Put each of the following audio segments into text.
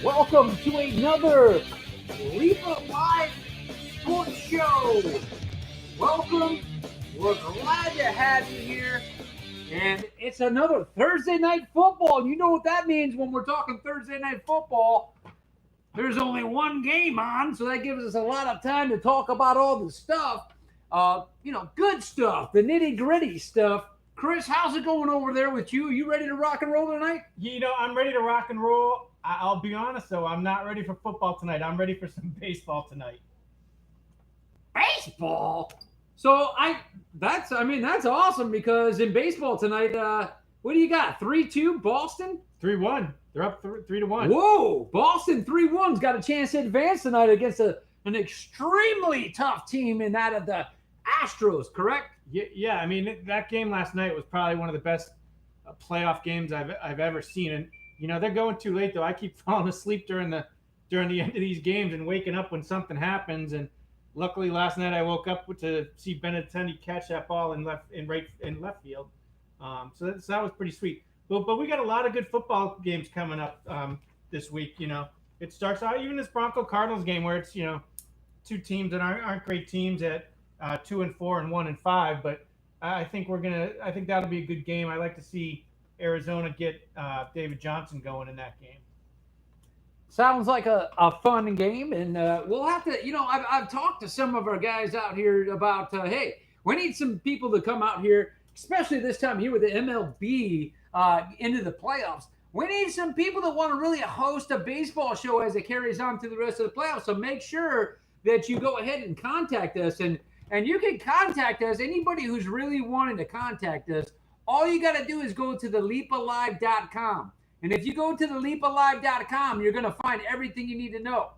Welcome to another Leepa Live Sports Show. Welcome. We're glad to have you here. And it's another Thursday night football. And you know what that means when we're talking Thursday night football. There's only one game on, so that gives us a lot of time to talk about all the stuff. Good stuff, the nitty gritty stuff. Chris, how's it going over there with you? You ready to rock and roll tonight? I'm ready to rock and roll. I'll be honest though, I'm not ready for football tonight. I'm ready for some baseball tonight. Baseball. So that's awesome because in baseball tonight, what do you got? 3-2 Boston? 3-1. They're up 3-1. Whoa, Boston 3-1's got a chance to advance tonight against an extremely tough team in that of the Astros, correct? Yeah. I mean, that game last night was probably one of the best playoff games I've ever seen. And they're going too late though. I keep falling asleep during the end of these games and waking up when something happens. And luckily last night I woke up to see Benintendi catch that ball in left field. So that was pretty sweet. But we got a lot of good football games coming up this week. It starts out even this Bronco Cardinals game where it's two teams that aren't great teams at 2-4 and 1-5. But I think that'll be a good game. I like to see Arizona get David Johnson going in that game. Sounds like a fun game, and we'll have to. I've talked to some of our guys out here about, hey, we need some people to come out here, especially this time here with the MLB into the playoffs. We need some people that want to really host a baseball show as it carries on through the rest of the playoffs. So make sure that you go ahead and contact us, and you can contact us. Anybody who's really wanting to contact us, all you got to do is go to the leapalive.com. And if you go to the leapalive.com, you're going to find everything you need to know.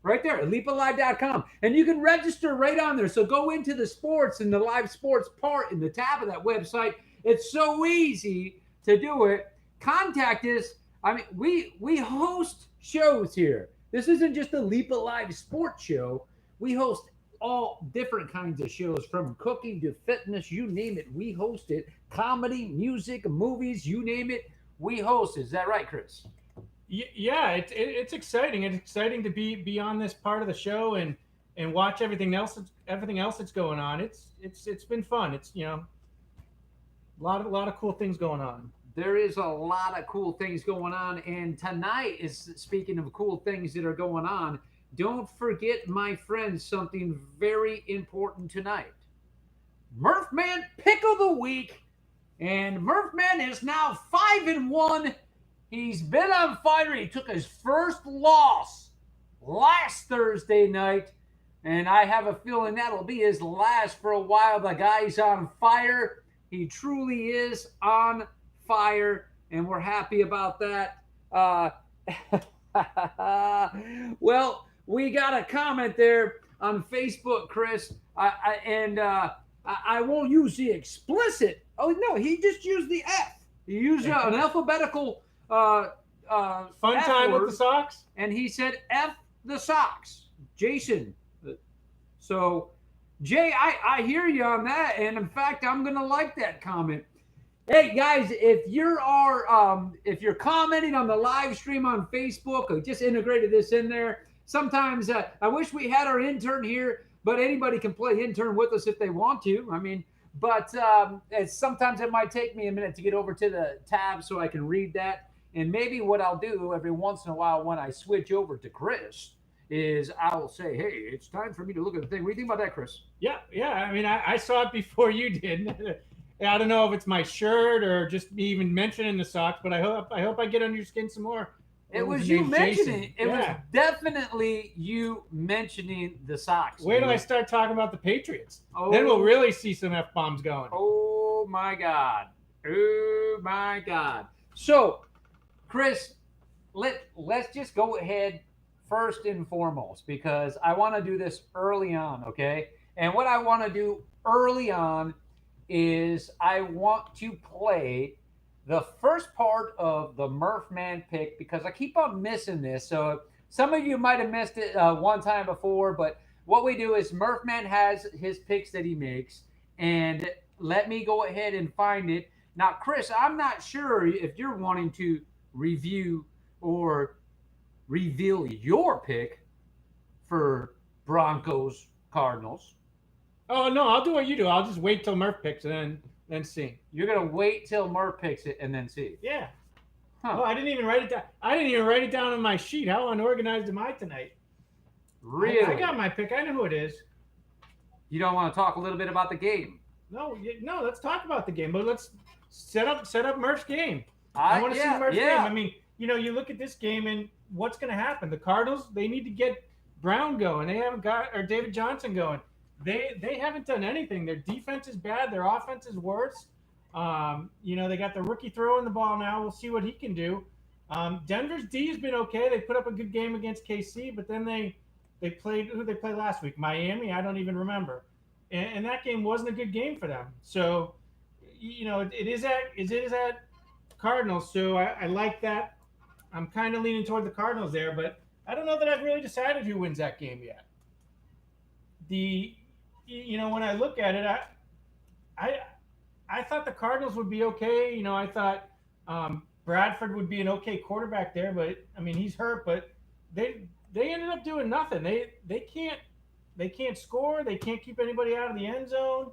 Right there, leapalive.com. And you can register right on there. So go into the sports and the live sports part in the tab of that website. It's so easy to do it. Contact us. I mean, we host shows here. This isn't just a Leepa Live sports show. We host all different kinds of shows, from cooking to fitness, you name it, we host it. Comedy, music, movies, you name it, we host it. Is that right, Chris? Yeah, it's exciting. It's exciting to be on this part of the show and watch everything else that's going on. It's been fun. It's a lot of cool things going on. There is a lot of cool things going on, and tonight is, speaking of cool things that are going on, don't forget, my friends, something very important tonight. Murphman Pick of the Week. And Murphman is now 5-1. He's been on fire. He took his first loss last Thursday night. And I have a feeling that'll be his last for a while. The guy's on fire. He truly is on fire. And we're happy about that. Well, we got a comment there on Facebook, Chris, I won't use the explicit. Oh no, he just used the F. He used an alphabetical fun F time word, with the Sox, and he said F the Sox, Jason. So, Jay, I hear you on that, and in fact, I'm gonna like that comment. Hey guys, if you're commenting on the live stream on Facebook, I just integrated this in there. Sometimes I wish we had our intern here, but anybody can play intern with us if they want to. I mean, but sometimes it might take me a minute to get over to the tab so I can read that. And maybe what I'll do every once in a while when I switch over to Chris is I will say, hey, it's time for me to look at the thing. What do you think about that, Chris? Yeah. I mean, I saw it before you did. I don't know if it's my shirt or just me even mentioning the Sox, but I hope I get under your skin some more. It was you mentioning. It was definitely you mentioning the Sox. Wait till I start talking about the Patriots. Then we'll really see some F-bombs going. Oh my God. So, Chris, let's just go ahead first and foremost, because I want to do this early on, okay? And what I want to do early on is I want to play the first part of the Murphman pick, because I keep on missing this. So some of you might have missed it one time before, but what we do is Murphman has his picks that he makes, and let me go ahead and find it. Now, Chris, I'm not sure if you're wanting to review or reveal your pick for Broncos Cardinals. Oh no, I'll do what you do. I'll just wait till Murph picks and then see. You're gonna wait till Murph picks it and then see. Yeah. Huh. Oh, I didn't even write it down. I didn't even write it down on my sheet. How unorganized am I tonight? Really? I got my pick. I know who it is. You don't want to talk a little bit about the game? No. Let's talk about the game, but let's set up Murph's game. I want to see Murph's game. I mean, you look at this game and what's going to happen. The Cardinals, they need to get Brown going. They haven't got or David Johnson going. They haven't done anything. Their defense is bad. Their offense is worse. They got the rookie throwing the ball now. We'll see what he can do. Denver's D has been okay. They put up a good game against KC, but then they played who they played last week? Miami. I don't even remember. And that game wasn't a good game for them. So, it is at Cardinals. So I like that. I'm kind of leaning toward the Cardinals there, but I don't know that I've really decided who wins that game yet. When I look at it, I thought the Cardinals would be okay. I thought Bradford would be an okay quarterback there, but I mean he's hurt. But they ended up doing nothing. They can't score. They can't keep anybody out of the end zone.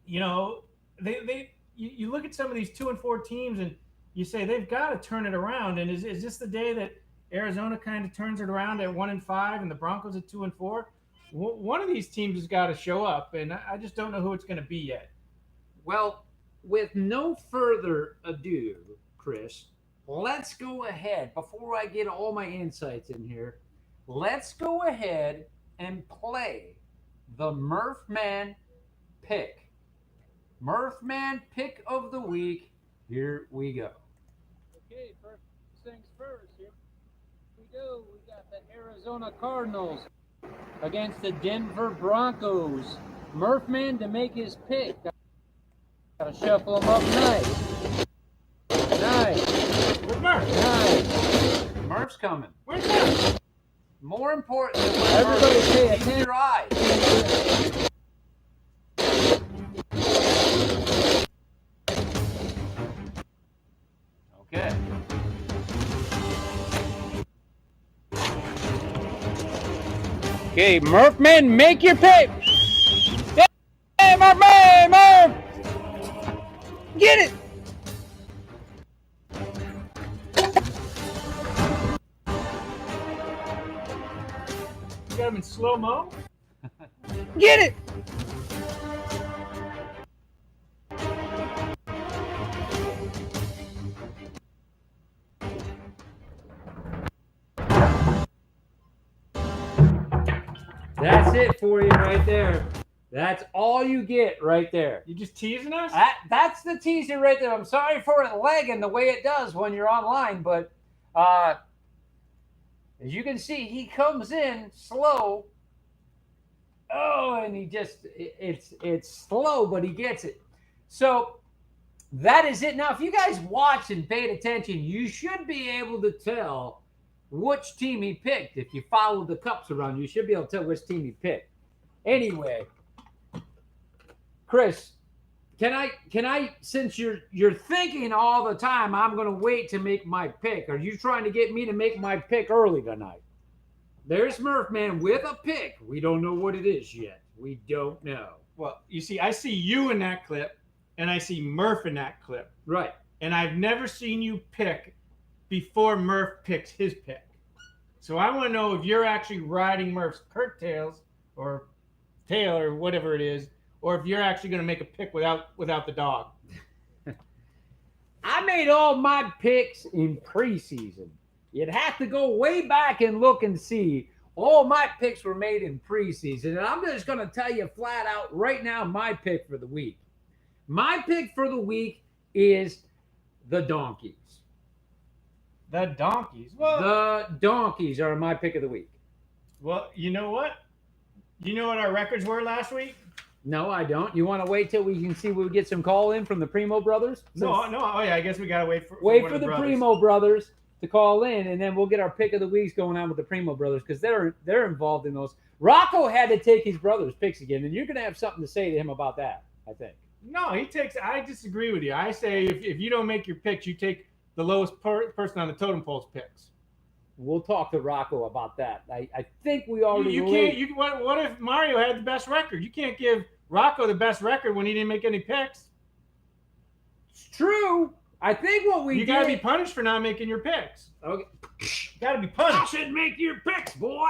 You look at some of these 2-4 teams and you say they've got to turn it around. And is this the day that Arizona kind of turns it around at 1-5 and the Broncos at 2-4? One of these teams has got to show up, and I just don't know who it's going to be yet. Well, with no further ado, Chris, let's go ahead. Before I get all my insights in here, let's go ahead and play the Murphman pick. Murphman pick of the week. Here we go. Okay, first things first. Here we go. We got the Arizona Cardinals against the Denver Broncos. Murphman to make his pick. Gotta shuffle them up nice. Nice. Where's Murph? Nice. Murph's coming. Where's Murph? More important than what Everybody Murph pay is, keep attention. your eyes. Okay. Okay, Murphman, make your pick. Hey, Murphman, Murph! Get it! You got him in slow-mo? Get it! That's it for you right there. That's all you get right there. You just teasing us? That's the teaser right there. I'm sorry for it lagging the way it does when you're online, but as you can see, he comes in slow. Oh, and it's slow, but he gets it. So that is it. Now, if you guys watched and paid attention, you should be able to tell which team he picked. If you follow the cups around, you should be able to tell which team he picked. Anyway, Chris, can I since you're thinking all the time I'm going to wait to make my pick, are you trying to get me to make my pick early tonight? There's Murphman with a pick. We don't know what it is yet. We don't know. Well, you see, I see you in that clip, and I see Murph in that clip. Right. And I've never seen you pick before Murph picks his pick. So I want to know if you're actually riding Murph's curtails or tail or whatever it is, or if you're actually going to make a pick without the dog. I made all my picks in preseason. You'd have to go way back and look and see. All my picks were made in preseason. And I'm just going to tell you flat out right now my pick for the week. My pick for the week is the Donkeys. The Donkeys. Well, The Donkeys are my pick of the week. well, you know what? You know what our records were last week? No, I don't. You want to wait till we can see we get some call in from the Primo brothers? No. Oh yeah, I guess we gotta wait for Wait one for of the brothers. Primo brothers to call in, and then we'll get our pick of the weeks going on with the Primo brothers because they're involved in those. Rocco had to take his brother's picks again, and you're going to have something to say to him about that, I think. No, he takes. I disagree with you. I say if you don't make your picks, you take the lowest person on the totem pole's picks. we'll talk to Rocco about that. I think we already. You can't. What if Mario had the best record? You can't give Rocco the best record when he didn't make any picks. It's true. I think what we you got to be punished for not making your picks. Okay. Got to be punished. You should make your picks, boy.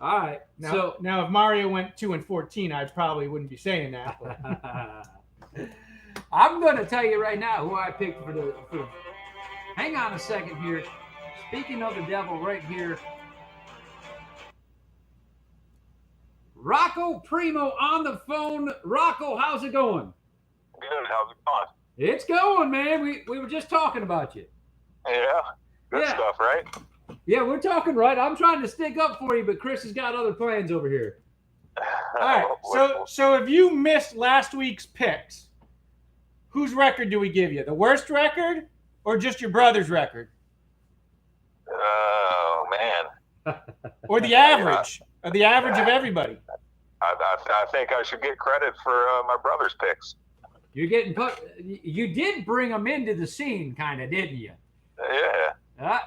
All right. Now if Mario went 2-14, I probably wouldn't be saying that. I'm going to tell you right now who I picked for the. Hang on a second here. Speaking of the devil, right here, Rocco Primo on the phone. Rocco, how's it going? Good. How's it going? It's going, man. We were just talking about you. Yeah. Good stuff, right? Yeah, we're talking right. I'm trying to stick up for you, but Chris has got other plans over here. All right. So if you missed last week's picks, whose record do we give you? The worst record or just your brother's record? Oh, man. Or the average? Or the average of everybody? I think I should get credit for my brother's picks. You're getting you did bring them into the scene, kind of, didn't you? Yeah.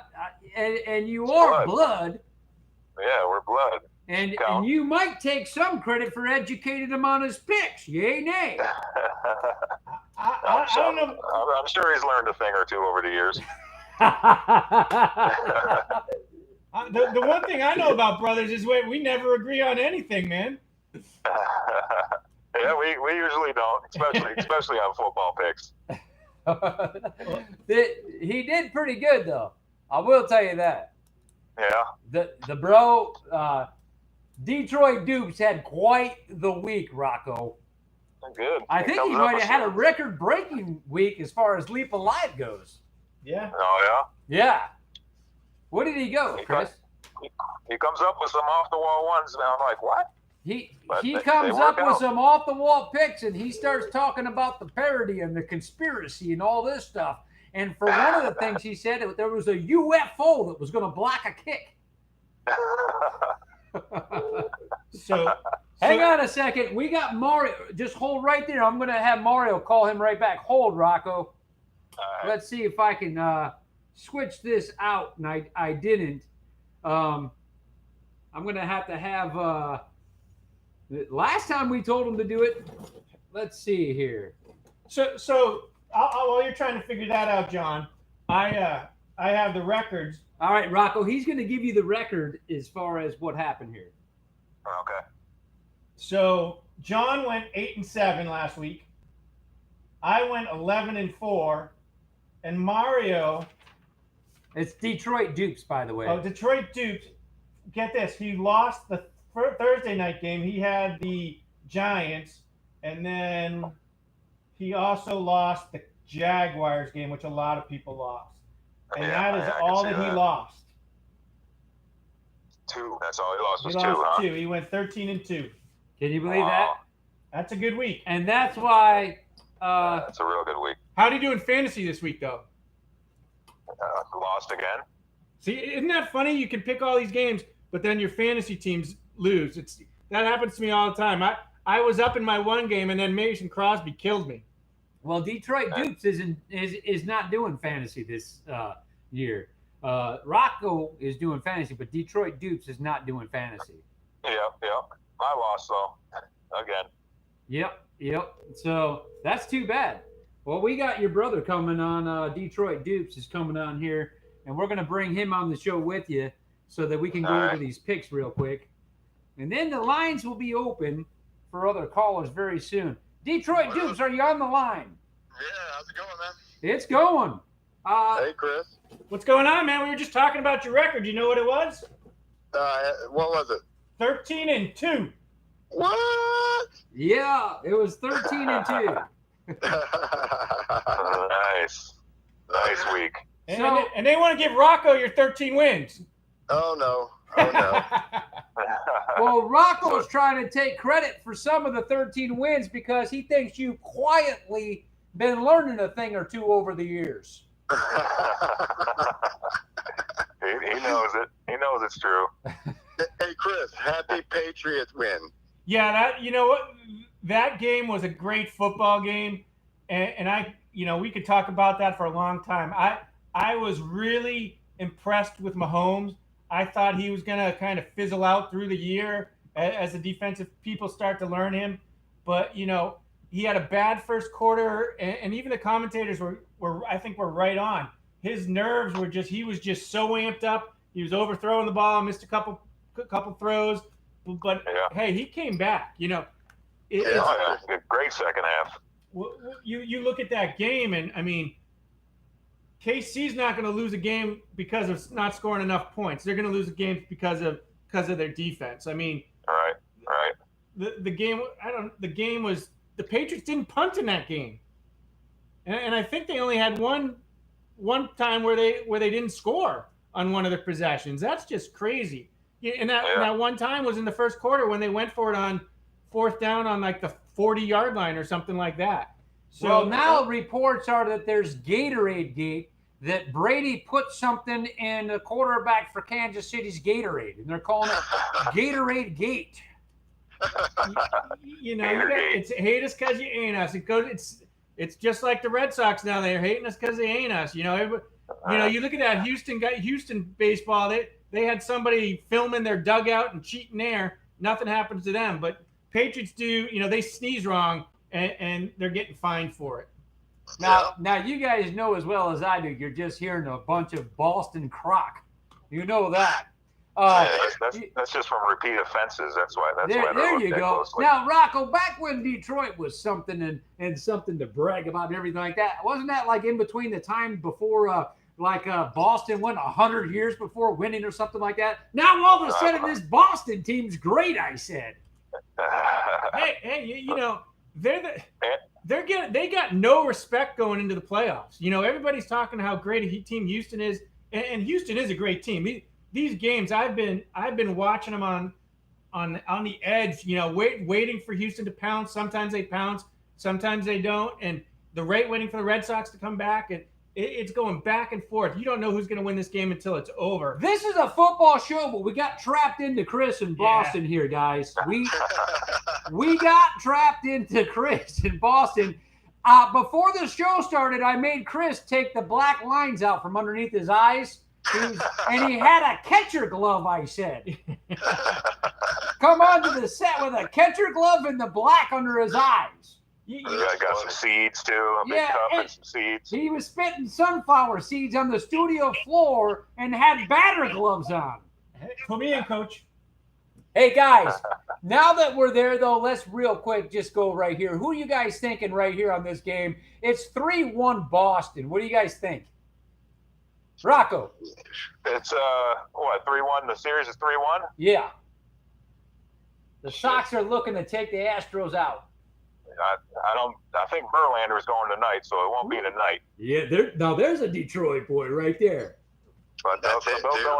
And you are blood. Yeah, we're blood. And you might take some credit for educating him on his picks. Yay, nay. I don't know. I'm sure he's learned a thing or two over the years. The one thing I know about brothers is we never agree on anything, man. Yeah, we usually don't, especially on football picks. He did pretty good, though. I will tell you that. Yeah. The bro, Detroit Dupes had quite the week, Rocco. Good. I think he might have had a record-breaking week as far as Leepa Live goes. Yeah. Oh, yeah? Yeah. Where did he go, Chris? He comes up with some off-the-wall ones, and I'm like, what? He comes up with some off-the-wall picks, and he starts talking about the parody and the conspiracy and all this stuff. And for one of the things he said, there was a UFO that was going to block a kick. So hang on a second. We got Mario. Just hold right there. I'm going to have Mario call him right back. Hold, Rocco. Right. Let's see if I can switch this out. And I didn't. I'm going to have last time we told him to do it. Let's see here. So while you're trying to figure that out, John, I have the records. All right, Rocco, he's going to give you the record as far as what happened here. Okay. So John went 8-7 last week. I went 11-4, and Mario. It's Detroit Dupes, by the way. Oh, Detroit Dupes. Get this. He lost the Thursday night game. He had the Giants, and then he also lost the Jaguars game, which a lot of people lost. And that is all that he lost. 2. That's all he lost was 2, huh? He went 13-2. Can you believe that? That's a good week. And that's why. That's a real good week. How do you do in fantasy this week, though? Lost again. See, isn't that funny? You can pick all these games, but then your fantasy teams lose. That happens to me all the time. I was up in my one game, and then Mason Crosby killed me. Well, Detroit Dupes is not doing fantasy this year. Rocco is doing fantasy, but Detroit Dupes is not doing fantasy. Yep. I lost, though. Again. Yep. So that's too bad. Well, we got your brother coming on. Detroit Dupes is coming on here, and we're going to bring him on the show with you so that we can go over these picks real quick. And then the lines will be open for other callers very soon. Detroit Dupes, are you on the line? Yeah, how's it going, man? It's going. Hey, Chris. What's going on, man? We were just talking about your record. Do you know what it was? What was it? 13-2. What? Yeah, it was 13-2. Nice week. And they want to give Rocco your 13 wins. Oh, no. Well, Rocco's trying to take credit for some of the 13 wins because he thinks you've quietly been learning a thing or two over the years. He knows it. He knows it's true. Hey, Chris, happy Patriots win. Yeah, you know what? That game was a great football game, and we could talk about that for a long time. I was really impressed with Mahomes. I thought he was going to kind of fizzle out through the year as the defensive people start to learn him. But, he had a bad first quarter, and even the commentators were I think, were right on. His nerves were he was just so amped up. He was overthrowing the ball, missed a couple throws. But, hey, he came back. Great second half. You look at that game, and, I mean, KC's not going to lose a game because of not scoring enough points. They're going to lose a game because of their defense. I mean, right. The game. The game was the Patriots didn't punt in that game, and I think they only had one time where they didn't score on one of their possessions. That's just crazy. And that one time was in the first quarter when they went for it on fourth down on like the 40-yard line or something like that. So well, now reports are that there's Gatorade Gate, that Brady put something in the quarterback for Kansas City's Gatorade, and they're calling it Gatorade Gate. It's hate us because you ain't us. It's just like the Red Sox now. They're hating us because they ain't us. You look at that Houston baseball. They had somebody filming their dugout and cheating there. Nothing happens to them. But Patriots do. They sneeze wrong and they're getting fined for it. Now, you guys know as well as I do. You're just hearing a bunch of Boston crock. You know that. That's just from repeat offenses. That's why. There you go. Closely. Now, Rocco, back when Detroit was something and something to brag about and everything like that, wasn't that like in between the time before, Boston went 100 years before winning or something like that? Now all of a sudden this Boston team's great. I said. Hey, they got no respect going into the playoffs. Everybody's talking how great a team Houston is, and Houston is a great team. These games I've been watching them on the edge, waiting for Houston to pounce. Sometimes they pounce, sometimes they don't, and waiting for the Red Sox to come back, and it's going back and forth. You don't know who's going to win this game until it's over. This is a football show, but we got trapped into Chris in Boston here, guys. We got trapped into Chris in Boston. Before the show started, I made Chris take the black lines out from underneath his eyes. And he had a catcher glove, I said. Come onto the set with a catcher glove and the black under his eyes. Got some seeds, too. A big cup and some seeds. He was spitting sunflower seeds on the studio floor and had batter gloves on. Put me in, Coach. Hey, guys, now that we're there, though, let's real quick just go right here. Who are you guys thinking right here on this game? It's 3-1 Boston. What do you guys think? Rocco. It's 3-1. The series is 3-1? Yeah. The Sox are looking to take the Astros out. I think Verlander's going tonight, so it won't be tonight. Yeah, there's a Detroit boy right there. But they'll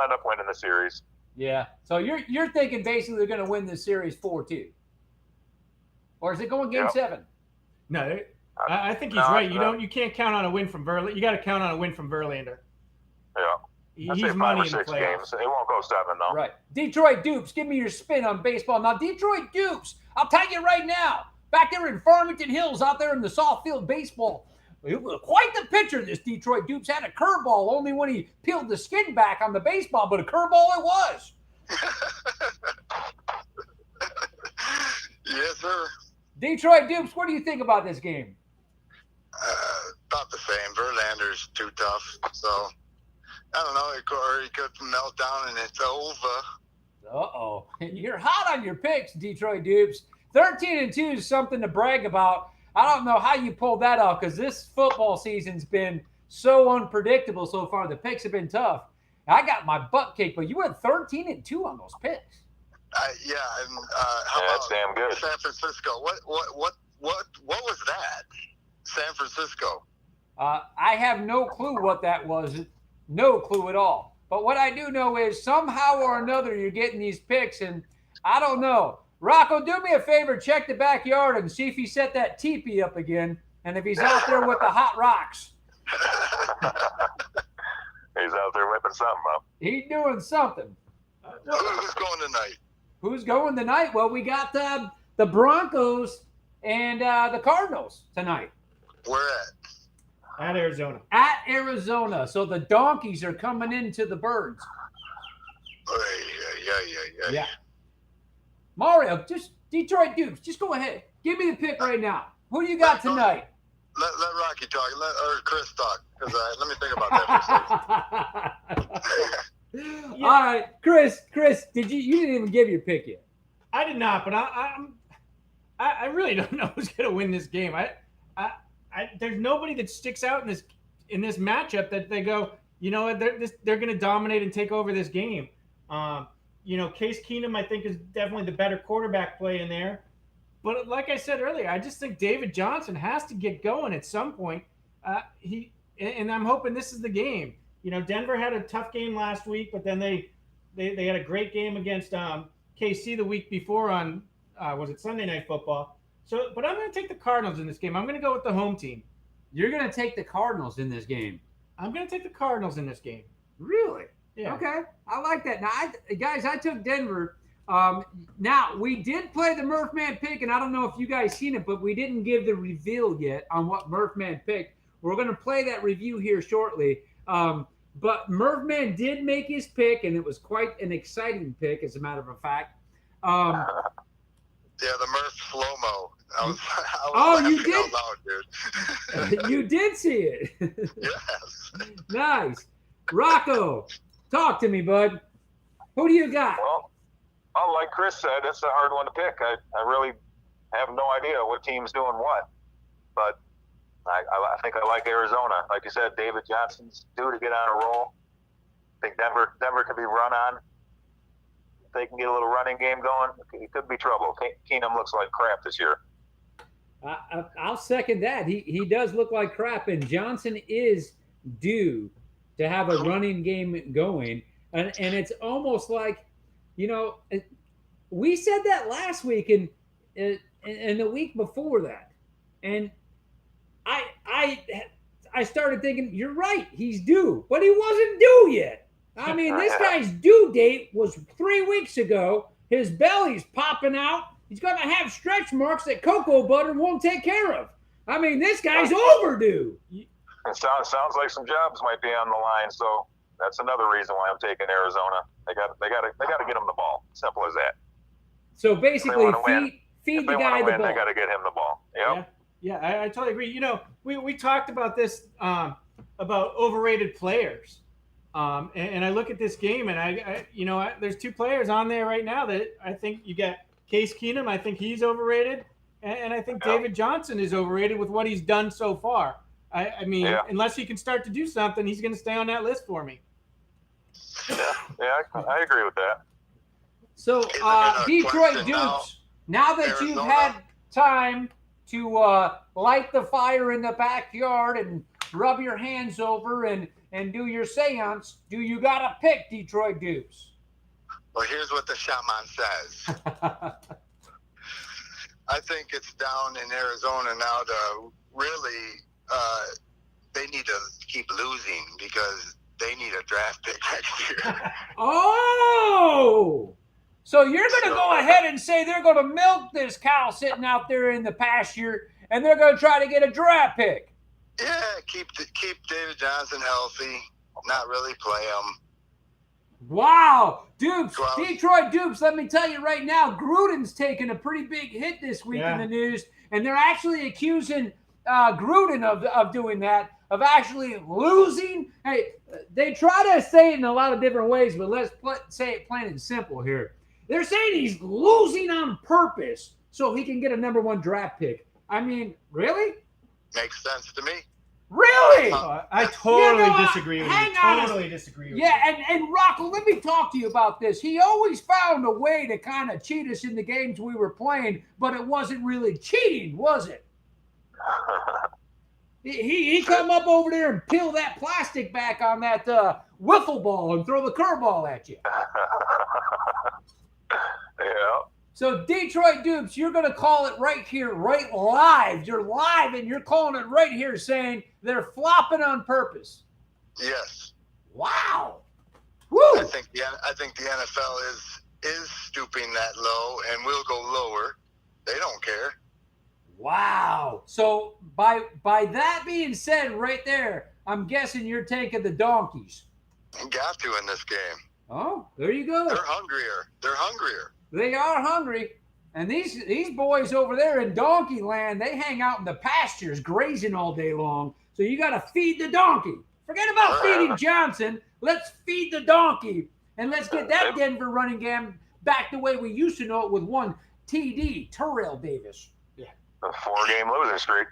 end up winning the series. Yeah. So you're thinking basically they're going to win this series 4-2. Or is it going game 7? No, I think he's right. You can't count on a win from Verlander. You got to count on a win from Verlander. Yeah. He's money in the 6 playoffs. games. It won't go 7, though. Right. Detroit Dupes, give me your spin on baseball. Now, Detroit Dupes, I'll tell you right now, back there in Farmington Hills, out there in the soft field baseball, it was quite the pitcher, this Detroit Dupes. Had a curveball only when he peeled the skin back on the baseball, but a curveball it was. Yes, sir. Detroit Dupes, what do you think about this game? About the same. Verlander's too tough, so I don't know. He could melt down and it's over. Uh-oh. You're hot on your picks, Detroit Dupes. 13-2 is something to brag about. I don't know how you pulled that off because this football season's been so unpredictable so far. The picks have been tough. I got my butt kicked, but you went 13-2 on those picks. Yeah, and how about that's damn good. San Francisco? What was that? San Francisco. I have no clue what that was. No clue at all. But what I do know is somehow or another you're getting these picks, and I don't know. Rocco, do me a favor. Check the backyard and see if he set that teepee up again, and if he's out there with the hot rocks. He's out there whipping something up. He's doing something. Who's going tonight? Who's going tonight? Well, we got the Broncos and the Cardinals tonight. Where at? At Arizona. At Arizona. So the Donkeys are coming into the Birds. Yeah. Mario, just Detroit Dukes. Just go ahead. Give me the pick right now. Who do you got tonight? Let Rocky talk, or Chris talk, because let me think about that for a second. All right, Chris, you didn't even give your pick yet. I did not, but I really don't know who's going to win this game. There's nobody that sticks out in this matchup that they go, you know what, they're going to dominate and take over this game. Case Keenum, I think, is definitely the better quarterback play in there. But like I said earlier, I just think David Johnson has to get going at some point. And I'm hoping this is the game. Denver had a tough game last week, but then they had a great game against KC the week before on was it Sunday Night Football. So, but I'm going to take the Cardinals in this game. I'm going to go with the home team. You're going to take the Cardinals in this game. I'm going to take the Cardinals in this game. Really? Yeah. Okay, I like that. Now, I took Denver. Now, we did play the Murphman pick, and I don't know if you guys seen it, but we didn't give the reveal yet on what Murphman picked. We're going to play that review here shortly. But Murphman did make his pick, and it was quite an exciting pick, as a matter of fact. Yeah, the Murph slow-mo. I was you laughing did? out loud, dude. You did see it. Yes. Nice. Rocco, talk to me, bud. Who do you got? Well, like Chris said, it's a hard one to pick. I really have no idea what team's doing what. But I think I like Arizona. Like you said, David Johnson's due to get on a roll. I think Denver could be run on. If they can get a little running game going, it could be trouble. Keenum looks like crap this year. I'll second that. He does look like crap, and Johnson is due to have a running game going. And it's almost like, we said that last week and the week before that. And I started thinking, you're right, he's due. But he wasn't due yet. I mean, this guy's due date was 3 weeks ago. His belly's popping out. He's going to have stretch marks that cocoa butter won't take care of. I mean, this guy's overdue. It sounds like some jobs might be on the line, so that's another reason why I'm taking Arizona. They got to get him the ball. Simple as that. So basically, feed the guy the ball. They got to get him the ball. Yep. Yeah, I totally agree. We talked about this about overrated players, and I look at this game and I there's two players on there right now that I think you got. Case Keenum, I think he's overrated, and I think David Johnson is overrated with what he's done so far. I mean, unless he can start to do something, he's going to stay on that list for me. Yeah, I agree with that. So, Detroit Dukes, now that Arizona. you've had time to light the fire in the backyard and rub your hands over and do your seance, do you got to pick Detroit Dukes? Well, here's what the shaman says. I think it's down in Arizona now to really, they need to keep losing because they need a draft pick next year. Oh! So you're going to go ahead and say they're going to milk this cow sitting out there in the pasture and they're going to try to get a draft pick. Yeah, keep David Johnson healthy, not really play him. Wow. Dupes, Detroit Dupes, let me tell you right now, Gruden's taken a pretty big hit this week in the news, and they're actually accusing Gruden of doing that, of actually losing. Hey, they try to say it in a lot of different ways, but let's say it plain and simple here. They're saying he's losing on purpose so he can get a number 1 draft pick. I mean, really? Makes sense to me. Really? I totally disagree with you. Totally disagree with you. Yeah, and Rocco, let me talk to you about this. He always found a way to kind of cheat us in the games we were playing, but it wasn't really cheating, was it? He come up over there and peel that plastic back on that wiffle ball and throw the curveball at you. Yeah. So Detroit Dupes, you're going to call it right here, right live. You're live and you're calling it right here saying they're flopping on purpose. Yes. Wow. Woo. I think the NFL is stooping that low and will go lower. They don't care. Wow. So by that being said right there, I'm guessing you're taking the donkeys. You got to in this game. Oh, there you go. They're hungrier. They're hungrier. They are hungry. And these boys over there in donkey land, they hang out in the pastures grazing all day long. So you got to feed the donkey. Forget about feeding Johnson. Let's feed the donkey. And let's get that Denver running game back the way we used to know it with one TD, Terrell Davis. A 4-game losing streak.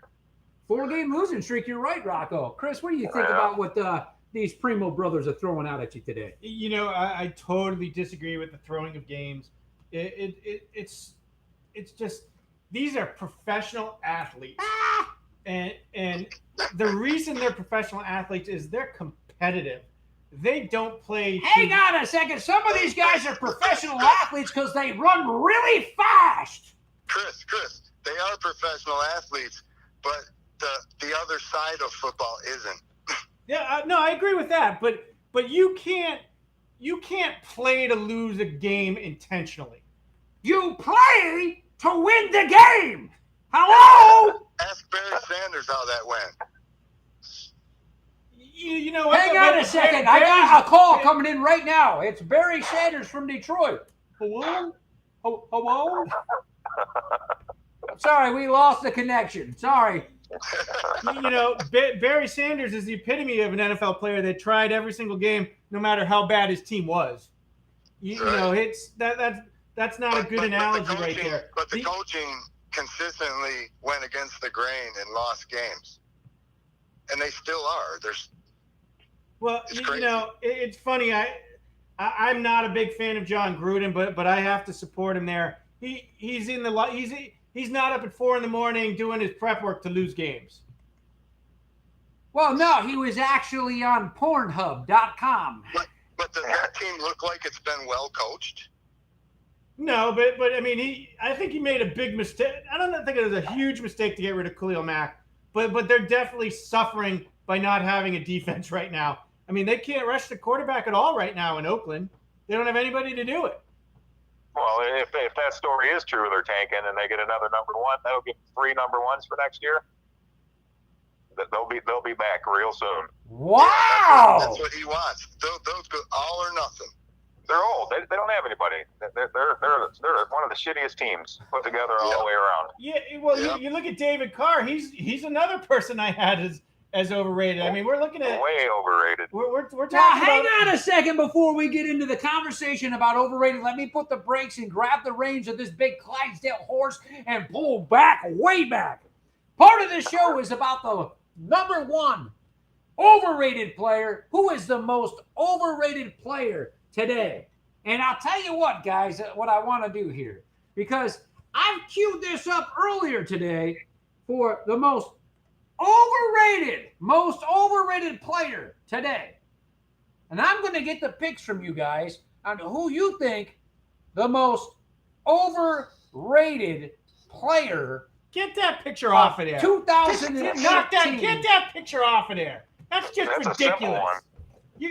4-game losing streak. You're right, Rocco. Chris, what do you think about what these Primo brothers are throwing out at you today? You know, I totally disagree with the throwing of games. It's just, these are professional athletes, and the reason they're professional athletes is they're competitive. They don't play. Hang on a second. Some of these guys are professional athletes because they run really fast. Chris, they are professional athletes, but the other side of football isn't. Yeah, no, I agree with that, but you can't play to lose a game intentionally. You play to win the game. Hello? Ask Barry Sanders how that went. You know what? Hang on a second. I got a call coming in right now. It's Barry Sanders from Detroit. Hello? Sorry, we lost the connection. Sorry. You know, Barry Sanders is the epitome of an NFL player that tried every single game, no matter how bad his team was. You know, it's that's not a good analogy right there. But the coaching consistently went against the grain and lost games, and they still are. You know, it's funny. I'm not a big fan of John Gruden, but I have to support him there. He's not up at 4 a.m. doing his prep work to lose games. Well, no, he was actually on Pornhub.com. But does that team look like it's been well coached? No, but I mean, I think he made a big mistake. I don't think it was a huge mistake to get rid of Khalil Mack, but they're definitely suffering by not having a defense right now. I mean, they can't rush the quarterback at all right now in Oakland. They don't have anybody to do it. Well, if that story is true, they're tanking and they get another number one. That'll give 3 number ones for next year. They'll be back real soon. Wow, that's what he wants. They'll go all or nothing. They're old. They don't have anybody. They're one of the shittiest teams put together all the way around. Yeah, well, you look at David Carr. He's another person I had as overrated. I mean, we're looking at way overrated. We're talking now, hang on a second before we get into the conversation about overrated. Let me put the brakes and grab the reins of this big Clydesdale horse and pull back, way back. Part of this show is about the number one overrated player. Who is the most overrated player today? And I'll tell you what, guys, what I want to do here, because I've queued this up earlier today for the most overrated player today. And I'm going to get the picks from you guys on who you think the most overrated player. Get that picture off of there. 2018. Get that picture off of there. That's ridiculous. A simple one.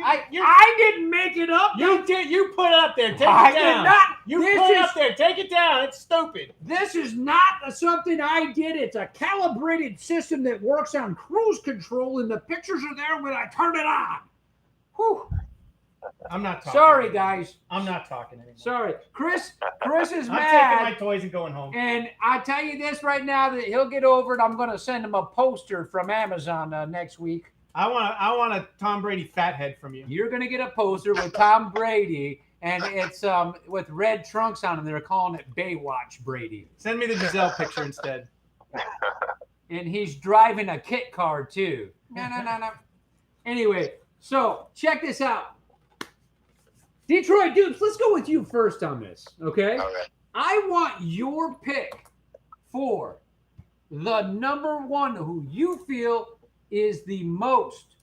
I didn't make it up. You did. You put it up there. Take it I down. did not. You put it up there. Take it down. It's stupid. This is not something I did. It's a calibrated system that works on cruise control, and the pictures are there when I turn it on. Whew. I'm not talking. Sorry, guys. I'm not talking anymore. Sorry. Chris is I'm mad. taking my toys and going home. And I tell you this right now, that he'll get over it. I'm going to send him a poster from Amazon next week. I want a Tom Brady fat head from you. You're going to get a poster with Tom Brady, and it's with red trunks on him. They're calling it Baywatch Brady. Send me the Giselle picture instead. And he's driving a kit car too. No. Anyway, so check this out. Detroit dudes, let's go with you first on this, okay? All right. I want your pick for the number one who you feel is the most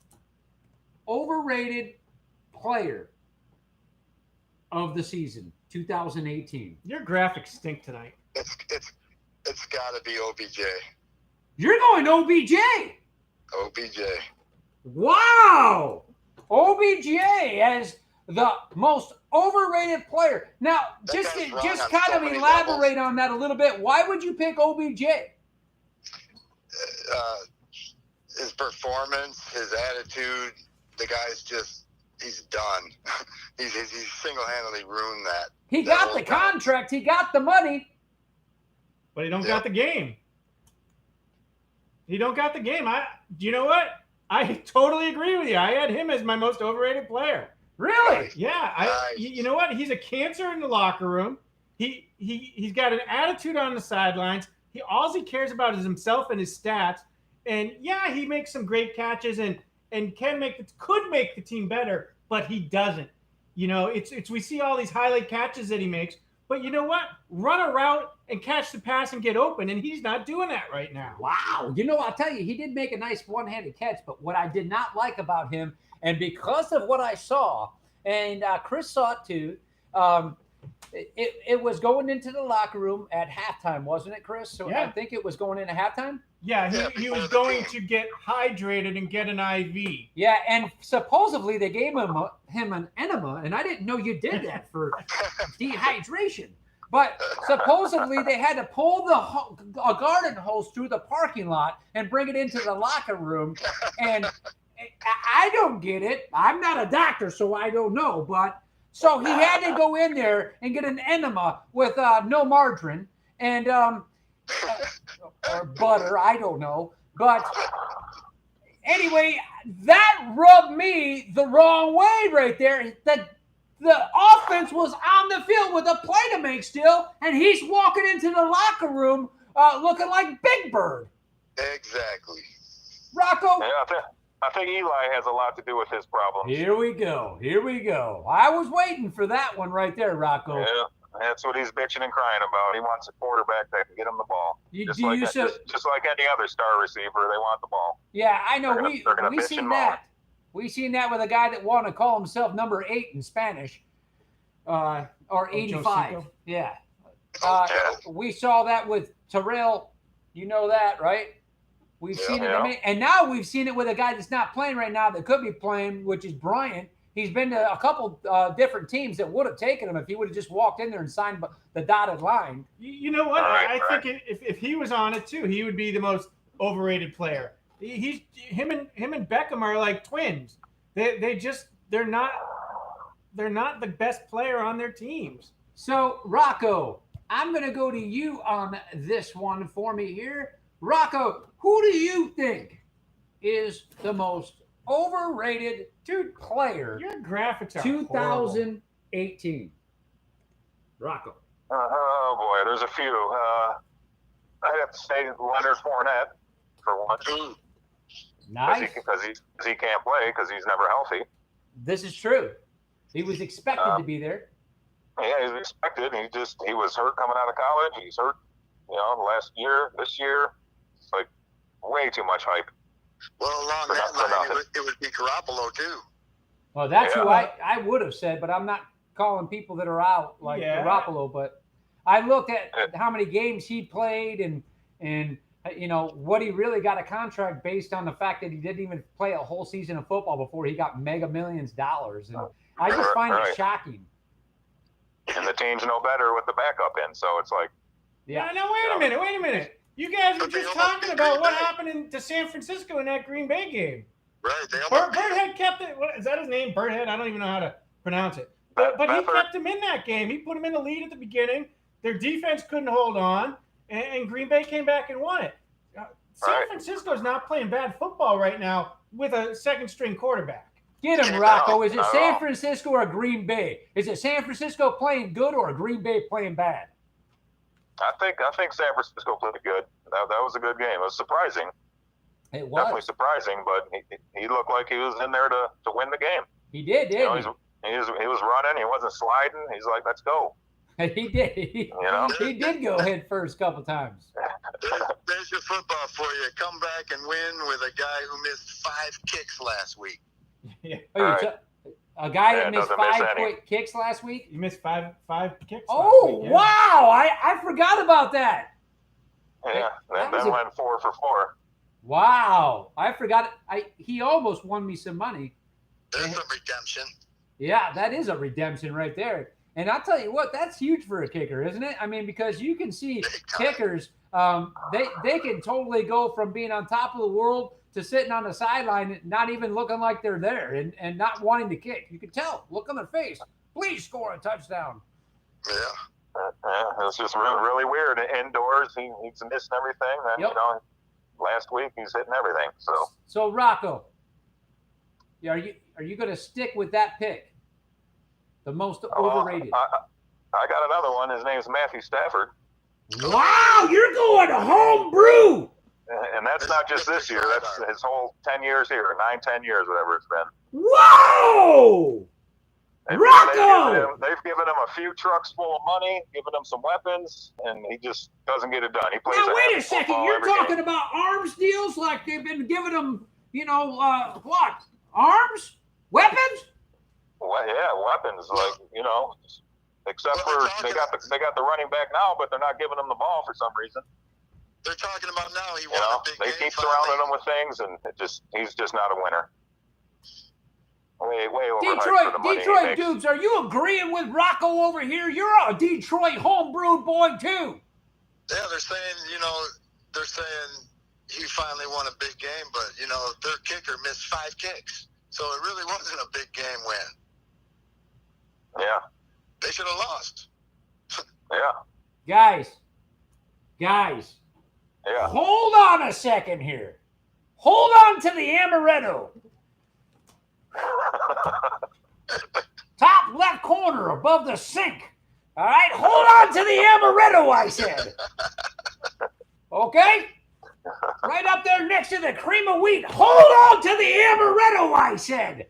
overrated player of the season, 2018. Your graphics stink tonight. It's got to be OBJ. You're going OBJ. OBJ. Wow. OBJ as the most overrated player. Now, That just guy's wrong kind on so of many elaborate levels. on that a little bit. Why would you pick OBJ? his performance, his attitude, the guy's just, he's done. he's single-handedly ruined that. He got the contract. He got the money. But he don't got the game. He don't got the game. You know what? I totally agree with you. I had him as my most overrated player. Really? Yeah. You know what? He's a cancer in the locker room. He's got an attitude on the sidelines. All he cares about is himself and his stats. And yeah, he makes some great catches and could make the team better, but he doesn't. You know, it's we see all these highlight catches that he makes, but you know what? Run a route and catch the pass and get open, and he's not doing that right now. Wow. You know, I'll tell you, he did make a nice one-handed catch, but what I did not like about him, and because of what I saw, and Chris saw it too, it was going into the locker room at halftime, wasn't it, Chris? So yeah. I think it was going into halftime. Yeah, he was going to get hydrated and get an IV. Yeah, and supposedly they gave him an enema, and I didn't know you did that for dehydration. But supposedly they had to pull a garden hose through the parking lot and bring it into the locker room. And I don't get it. I'm not a doctor, so I don't know. But so he had to go in there and get an enema with no margarine and or butter. I don't know. But anyway, that rubbed me the wrong way right there. The offense was on the field with a play to make still, and he's walking into the locker room looking like Big Bird. Exactly. Rocco? Yeah, I think Eli has a lot to do with his problems. Here we go. I was waiting for that one right there, Rocco. Yeah, that's what he's bitching and crying about. He wants a quarterback that can get him the ball. Just like any other star receiver, they want the ball. Yeah, I know. We seen that. We seen that with a guy that wanted to call himself number 8 in Spanish, or 85. Yeah. We saw that with Terrell. You know that, right? We've seen it, and now we've seen it with a guy that's not playing right now that could be playing, which is Bryant. He's been to a couple different teams that would have taken him if he would have just walked in there and signed the dotted line. You know what? I think if he was on it too, he would be the most overrated player. Him and Beckham are like twins. They're not the best player on their teams. So Rocco, I'm going to go to you on this one for me here. Rocco, who do you think is the most overrated player? Your graphics are 2018. Horrible. Rocco. Oh boy, there's a few. I'd have to say Leonard Fournette for one. Nice. Because he can't play because he's never healthy. This is true. He was expected to be there. Yeah, he was expected. He was hurt coming out of college. He's hurt, last year, this year. It's like way too much hype. Well, along that line, it would be Garoppolo too. Well, that's who I would have said, but I'm not calling people that are out like Garoppolo. But I looked at how many games he played and what he really got a contract based on the fact that he didn't even play a whole season of football before he got mega millions of dollars. And I just find it shocking. And the teams know better with the backup in, so it's like. Yeah. No, wait a minute. You guys were just talking about what happened to San Francisco in that Green Bay game. Right. Birdhead kept it. What is that his name? Birdhead? I don't even know how to pronounce it. But he kept him in that game. He put him in the lead at the beginning. Their defense couldn't hold on, and Green Bay came back and won it. San Francisco's not playing bad football right now with a second-string quarterback. Get him, Rocco. Is it San Francisco or Green Bay? Is it San Francisco playing good or Green Bay playing bad? I think San Francisco played good. That was a good game. It was surprising. It was definitely surprising, but he looked like he was in there to win the game. He did, didn't he? He was running. He wasn't sliding. He's like, let's go. He did. He did go head first a couple times. There's your football for you. Come back and win with a guy who missed 5 kicks last week. Yeah. A guy that missed 5 quick kicks last week? You missed five kicks last week. Yeah. Wow. I forgot about that. Yeah, then went 4 for 4. Wow. I forgot. He almost won me some money. There's some redemption. Yeah, that is a redemption right there. And I'll tell you what, that's huge for a kicker, isn't it? I mean, because you can see kickers, they can totally go from being on top of the world to sitting on the sideline, not even looking like they're there and not wanting to kick. You can tell. Look on their face. Please score a touchdown. Yeah. It's just really, really weird. Indoors, he's missing everything. And, last week he's hitting everything. So Rocco, are you going to stick with that pick? The most overrated. I got another one. His name's Matthew Stafford. Wow, you're going to homebrew. And that's not just this year. That's his whole 10 years here, 10 years, whatever it's been. Whoa! Rocco! They've given him a few trucks full of money, given him some weapons, and he just doesn't get it done. He plays. Now wait a second. You're talking about arms deals, like they've been giving him, what? Arms, weapons? Well, yeah, weapons. Except for they got the running back now, but they're not giving him the ball for some reason. They're talking about now he won a big game. They keep surrounding him with things, and he's just not a winner. Way overhyped for the money Detroit dudes, are you agreeing with Rocco over here? You're a Detroit homebrewed boy too. Yeah, they're saying he finally won a big game, but their kicker missed 5 kicks, so it really wasn't a big game win. Yeah, they should have lost. Yeah, guys. Yeah. Hold on a second here. Hold on to the amaretto. Top left corner above the sink. All right, hold on to the amaretto, I said. Okay? Right up there next to the cream of wheat. Hold on to the amaretto, I said.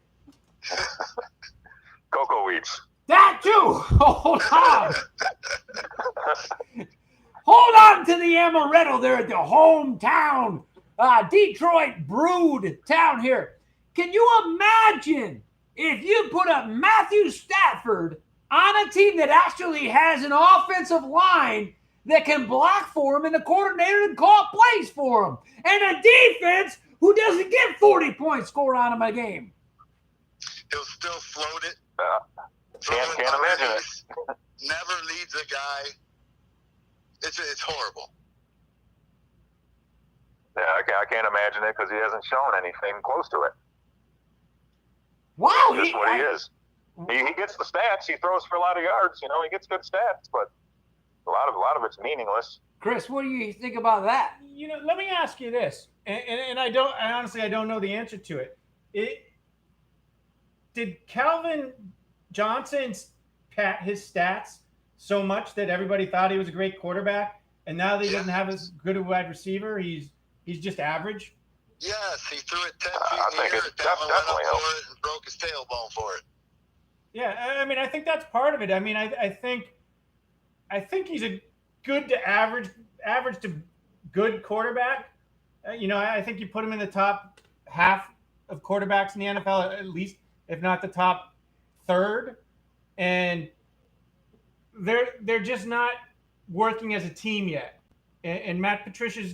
Cocoa wheats. That too. Hold on. Hold on to the amaretto there at the hometown Detroit brewed town here. Can you imagine if you put up Matthew Stafford on a team that actually has an offensive line that can block for him and the coordinator and call plays for him, and a defense who doesn't get 40 points scored on him a game? He'll still float it. Can't imagine it. Never leads a guy. It's horrible. Yeah, I can't imagine it because he hasn't shown anything close to it. Wow, That's just what he is. He gets the stats. He throws for a lot of yards. He gets good stats, but a lot of it's meaningless. Chris, what do you think about that? Let me ask you this, and I honestly don't know the answer to it. Did Calvin Johnson pat his stats so much that everybody thought he was a great quarterback, and now that he doesn't have as good a wide receiver, he's just average? Yes, he threw it 10 feet I in the think air. it definitely helps. For it and broke his tailbone for it. Yeah, I mean, I think that's part of it. I mean, I think he's a good to average to good quarterback. I think you put him in the top half of quarterbacks in the NFL, at least, if not the top third. And they're just not working as a team yet. And Matt Patricia's,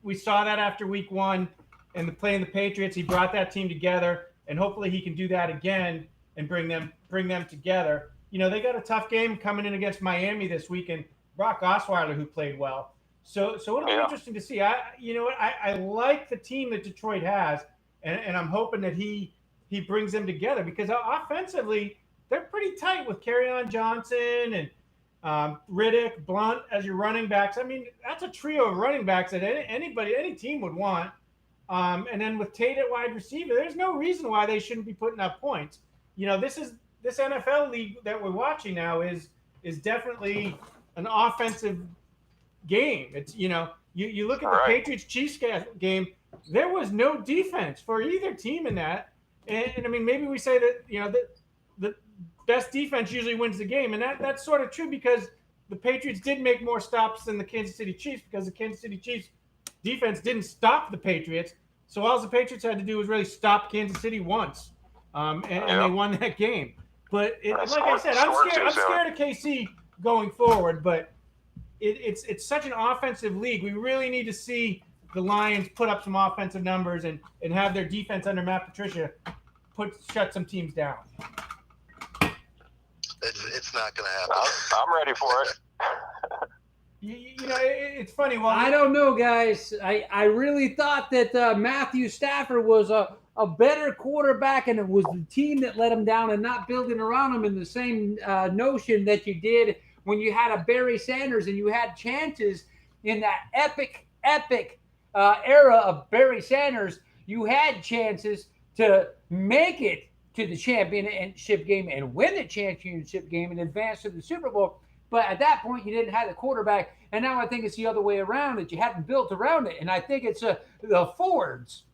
we saw that after week 1 and the play in the Patriots. He brought that team together, and hopefully he can do that again and bring them together. They got a tough game coming in against Miami this week, and Brock Osweiler, who played well. So it'll be interesting to see. I like the team that Detroit has, and I'm hoping that he brings them together, because offensively they're pretty tight with Kerryon Johnson and Riddick, Blunt as your running backs. I mean, that's a trio of running backs that any team would want. And then with Tate at wide receiver, there's no reason why they shouldn't be putting up points. This NFL league that we're watching now is definitely an offensive game. It's you look at the Patriots-Chiefs game, there was no defense for either team in that. And I mean, maybe we say that the best defense usually wins the game, and that's sort of true, because the Patriots did make more stops than the Kansas City Chiefs, because the Kansas City Chiefs defense didn't stop the Patriots. So all the Patriots had to do was really stop Kansas City once, and they won that game. But like I said, I'm scared of KC going forward. But it's such an offensive league. We really need to see the Lions put up some offensive numbers and have their defense under Matt Patricia shut some teams down. It's not going to happen. I'm ready for it. You know, it's funny. Well, I don't know, guys. I really thought that Matthew Stafford was a better quarterback, and it was the team that let him down and not building around him in the same notion that you did when you had a Barry Sanders and you had chances in that epic era of Barry Sanders. You had chances to make it to the championship game and win the championship game and advance to the Super Bowl. But at that point, you didn't have the quarterback. And now I think it's the other way around, that you haven't built around it. And I think it's the forwards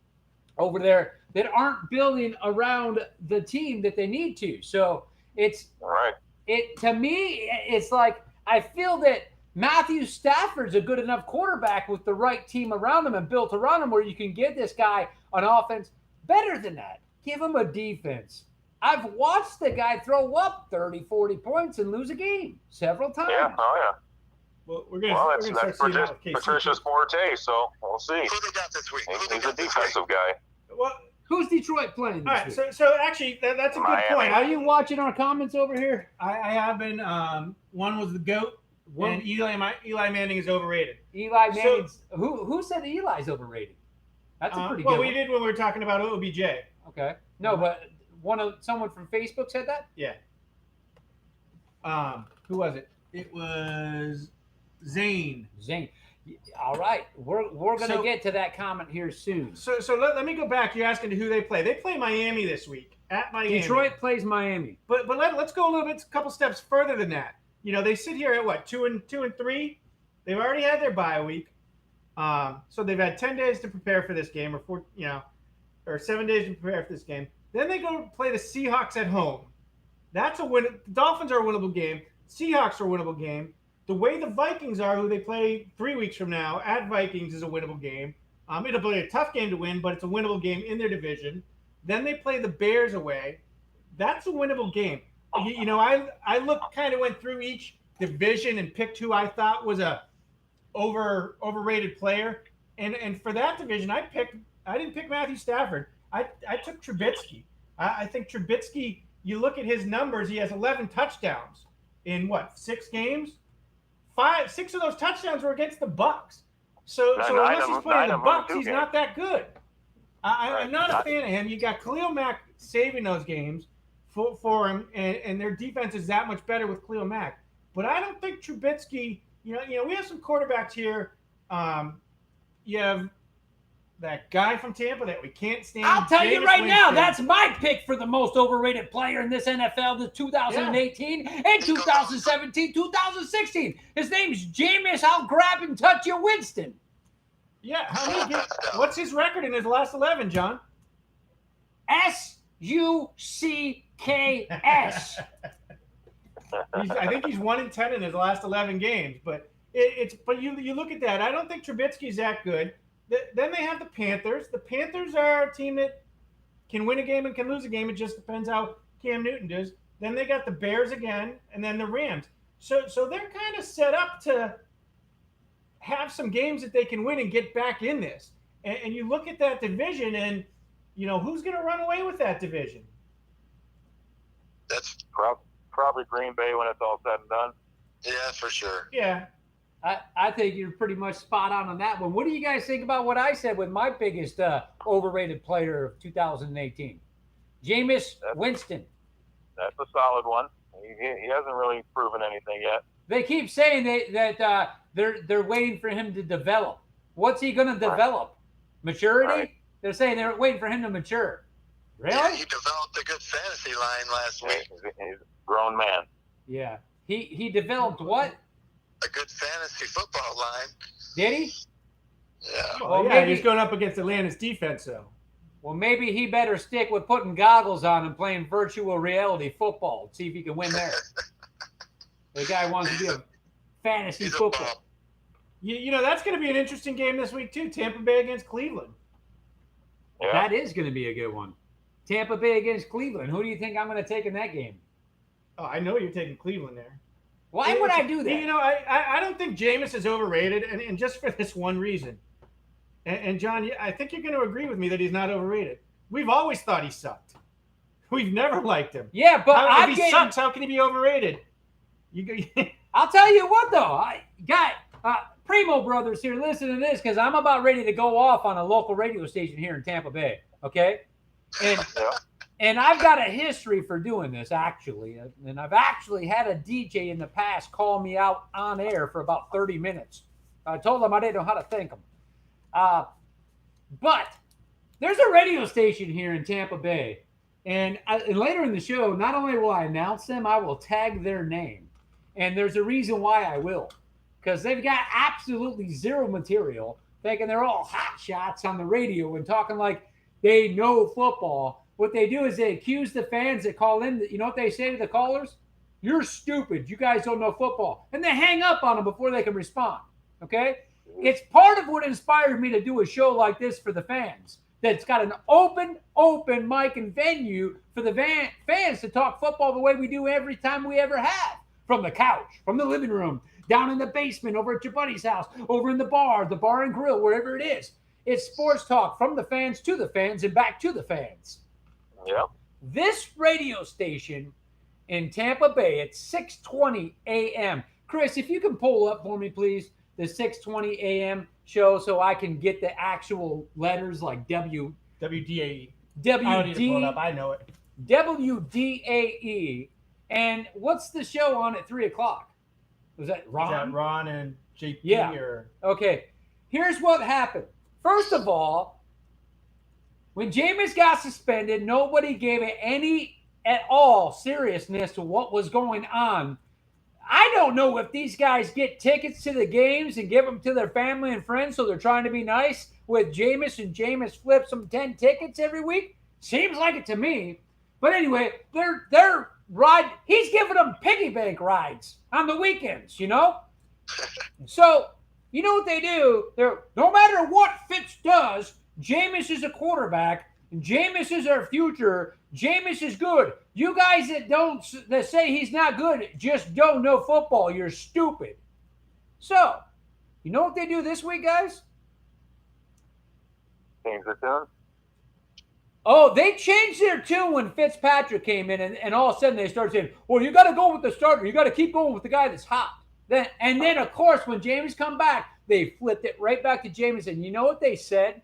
over there that aren't building around the team that they need to. So it's Right. to me, it's like I feel that Matthew Stafford's a good enough quarterback with the right team around him and built around him where you can give this guy an offense. Better than that, give him a defense. I've watched the guy throw up 30, 40 points and lose a game several times. Yeah. Oh, yeah. Well, we're Well, gonna that's start seeing that with KC. Patricia's forte, so we'll see. Who they got this week? He's a defensive guy. Well, Who's Detroit playing all this right. week? So actually, that's a good Miami. point. Are you watching our comments over here? I have been. One was the GOAT, and Eli Manning is overrated. Eli So- Manning's who said Eli's overrated? That's a pretty good we one. did when we were talking about OBJ. Okay. No, but someone from Facebook said that? Yeah. Who was it? It was Zane. Zane. All right. We're going to So- get to that comment here soon. So let me go back. You're asking who they play. They play Miami this week at Miami. Detroit plays Miami. But let's go a couple steps further than that. You know, they sit here at what, 2 and 3. They've already had their bye week, so they've had 10 days to prepare for this game, or 7 days to prepare for this game. Then they go play the Seahawks at home. That's a win. The Dolphins are a winnable game. Seahawks are a winnable game. The way the Vikings are, who they play 3 weeks from now at Vikings, is a winnable game. It'll be a tough game to win, but it's a winnable game in their division. Then they play the Bears away. That's a winnable game. I went through each division and picked who I thought was a overrated player. And for that division, I didn't pick Matthew Stafford. I took Trubisky. I think Trubisky, you look at his numbers, he has 11 touchdowns in 6 games? 6 of those touchdowns were against the Bucs. So unless he's playing the Bucs, he's not that good. I'm not a fan of him. You got Khalil Mack saving those games for him, and their defense is that much better with Khalil Mack. But I don't think Trubisky. We have some quarterbacks here. You have that guy from Tampa that we can't stand. I'll tell you Jameis right now, Winston. that's my pick for the most overrated player in this NFL, the 2018 and 2017, 2016. His name's Jameis. I'll grab and touch you, Winston. Yeah, what's his record in his last 11, John? SUCKS. I think he's 1-10 in his last 11 games. But but you look at that. I don't think Trubisky's that good. Then they have the Panthers. The Panthers are a team that can win a game and can lose a game. It just depends how Cam Newton does. Then they got the Bears again, and then the Rams. So they're kind of set up to have some games that they can win and get back in this. And you look at that division, and who's going to run away with that division? That's Probably Green Bay when it's all said and done. yeah, for sure. Yeah. I think you're pretty much spot on that one. What do you guys think about what I said with my biggest overrated player of 2018? Jameis Winston. That's a solid one. He hasn't really proven anything yet. They keep saying that they're waiting for him to develop. What's he going to develop? Maturity? Right. They're saying they're waiting for him to mature. Really? Yeah, he developed a good fantasy line last week. He's a grown man. Yeah. He developed what? A good fantasy football line. Did he? Yeah. Well, yeah, maybe- he's going up against Atlanta's defense, though. Well, maybe he better stick with putting goggles on and playing virtual reality football. See if he can win there. The guy wants to be a fantasy He's a football. bum. That's going to be an interesting game this week, too. Tampa Bay against Cleveland. Yeah. That is going to be a good one. Tampa Bay against Cleveland. Who do you think I'm going to take in that game? Oh, I know you're taking Cleveland there. Why would I do that? I don't think Jameis is overrated, and just for this one reason. And John, I think you're going to agree with me that he's not overrated. We've always thought he sucked. We've never liked him. Yeah, but If he sucks, how can he be overrated? I'll tell you what, though. Primo brothers here, listen to this, because I'm about ready to go off on a local radio station here in Tampa Bay, okay? And I've got a history for doing this, actually. And I've actually had a DJ in the past call me out on air for about 30 minutes. I told them I didn't know how to thank them. But there's a radio station here in Tampa Bay. And later in the show, not only will I announce them, I will tag their name. And there's a reason why I will. Because they've got absolutely zero material, thinking they're all hot shots on the radio and talking like they know football. What they do is they accuse the fans that call in. You know what they say to the callers? You're stupid. You guys don't know football. And they hang up on them before they can respond. Okay? It's part of what inspired me to do a show like this for the fans. That's got an open mic and venue for the fans to talk football the way we do every time we ever have. From the couch, from the living room, down in the basement, over at your buddy's house, over in the bar and grill, wherever it is. It's sports talk from the fans to the fans and back to the fans. Yeah. This radio station in Tampa Bay at 6:20 a.m. Chris, if you can pull up for me, please, the 6:20 a.m. show so I can get the actual letters like WDAE. WDAE. I don't need to pull it up. I know it. WDAE. And what's the show on at 3 o'clock? Was that Ron? Is that Ron and JP? Yeah. Okay. Here's what happened. First of all, when Jameis got suspended, nobody gave it any at all seriousness to what was going on. I don't know if these guys get tickets to the games and give them to their family and friends so they're trying to be nice with Jameis and Jameis flips them 10 tickets every week. Seems like it to me. But anyway, they're he's giving them piggy bank rides on the weekends, you know? So, you know what they do? No matter what Fitz does, Jameis is a quarterback, and Jameis is our future. Jameis is good. You guys that say he's not good just don't know football. You're stupid. So, you know what they do this week, guys? Change the tune. Oh, they changed their tune when Fitzpatrick came in, and all of a sudden they started saying, well, you got to go with the starter. You got to keep going with the guy that's hot. And then, of course, when Jameis come back, they flipped it right back to Jameis. And you know what they said?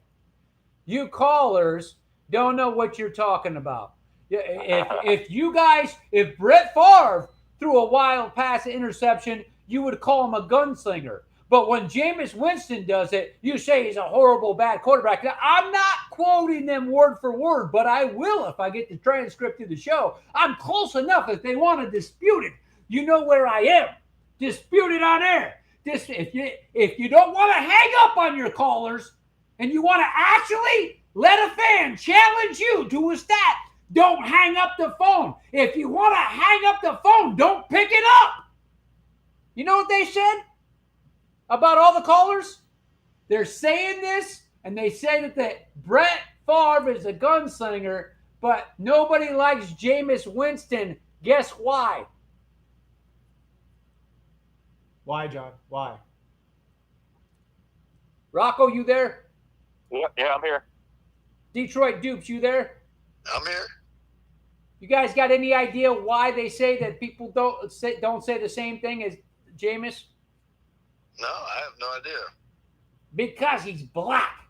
You callers don't know what you're talking about. If Brett Favre threw a wild pass interception, you would call him a gunslinger. But when Jameis Winston does it, you say he's a horrible, bad quarterback. Now, I'm not quoting them word for word, but I will if I get the transcript of the show. I'm close enough if they want to dispute it. You know where I am. Dispute it on air. If you don't want to hang up on your callers and you want to actually let a fan challenge you to a stat, don't hang up the phone. If you want to hang up the phone, don't pick it up. You know what they said about all the callers? They're saying this, and they say that Brett Favre is a gunslinger, but nobody likes Jameis Winston. Guess why? Why, John? Why? Rocco, you there? Yeah, I'm here. Detroit Dupes, you there? I'm here. You guys got any idea why they say that people don't say the same thing as Jameis? No, I have no idea. Because he's black.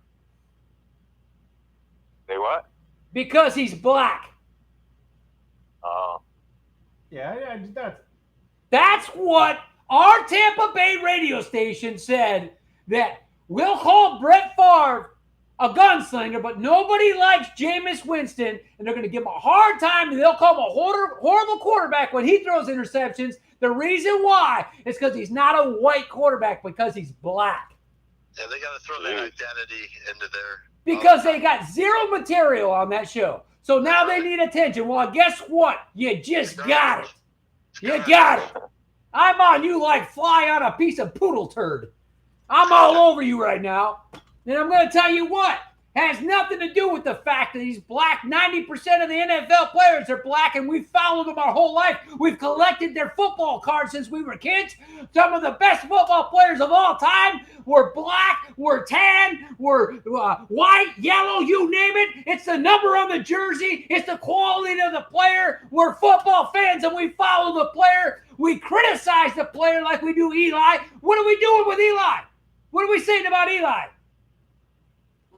Say what? Because he's black. Yeah, That's what our Tampa Bay radio station said, that we'll call Brett Favre a gunslinger, but nobody likes Jameis Winston, and they're going to give him a hard time, and they'll call him a horrible quarterback when he throws interceptions. The reason why is because he's not a white quarterback, because he's black. Yeah, they got to throw their identity into their... Because they got zero material on that show. So now they need attention. Well, guess what? You just got it. You got it. I'm on you like fly on a piece of poodle turd. I'm all over you right now. And I'm going to tell you what. has nothing to do with the fact that he's black. 90% of the NFL players are black, and we've followed them our whole life. We've collected their football cards since we were kids. Some of the best football players of all time were black, were tan, were white, yellow, you name it. It's the number on the jersey. It's the quality of the player. We're football fans, and we follow the player. We criticize the player like we do Eli. What are we doing with Eli? What are we saying about Eli?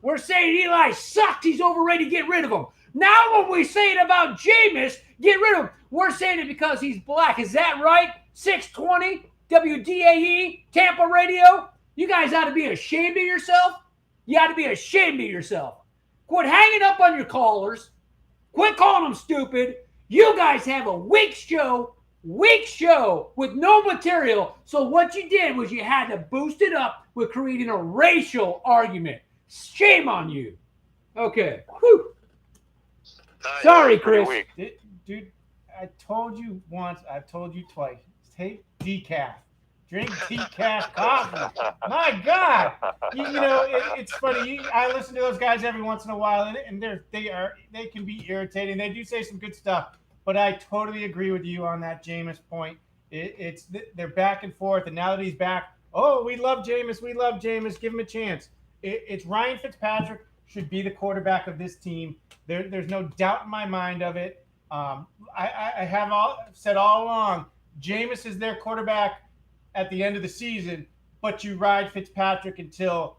We're saying Eli sucks. He's overrated. Get rid of him. Now when we say it about Jameis, get rid of him. We're saying it because he's black. Is that right? 620, WDAE, Tampa Radio. You guys ought to be ashamed of yourself. You ought to be ashamed of yourself. Quit hanging up on your callers. Quit calling them stupid. You guys have a weak show with no material. So what you did was you had to boost it up with creating a racial argument. Shame on you. Okay. Whew. Sorry, Chris. Dude, I told you once. I've told you twice. Take decaf. Drink decaf coffee. My God. It's funny. I listen to those guys every once in a while, and they can be irritating. They do say some good stuff, but I totally agree with you on that Jameis point. They're back and forth, and now that he's back, oh, we love Jameis. We love Jameis. Give him a chance. It's Ryan Fitzpatrick should be the quarterback of this team. There's no doubt in my mind of it. I have said all along, Jameis is their quarterback at the end of the season, but you ride Fitzpatrick until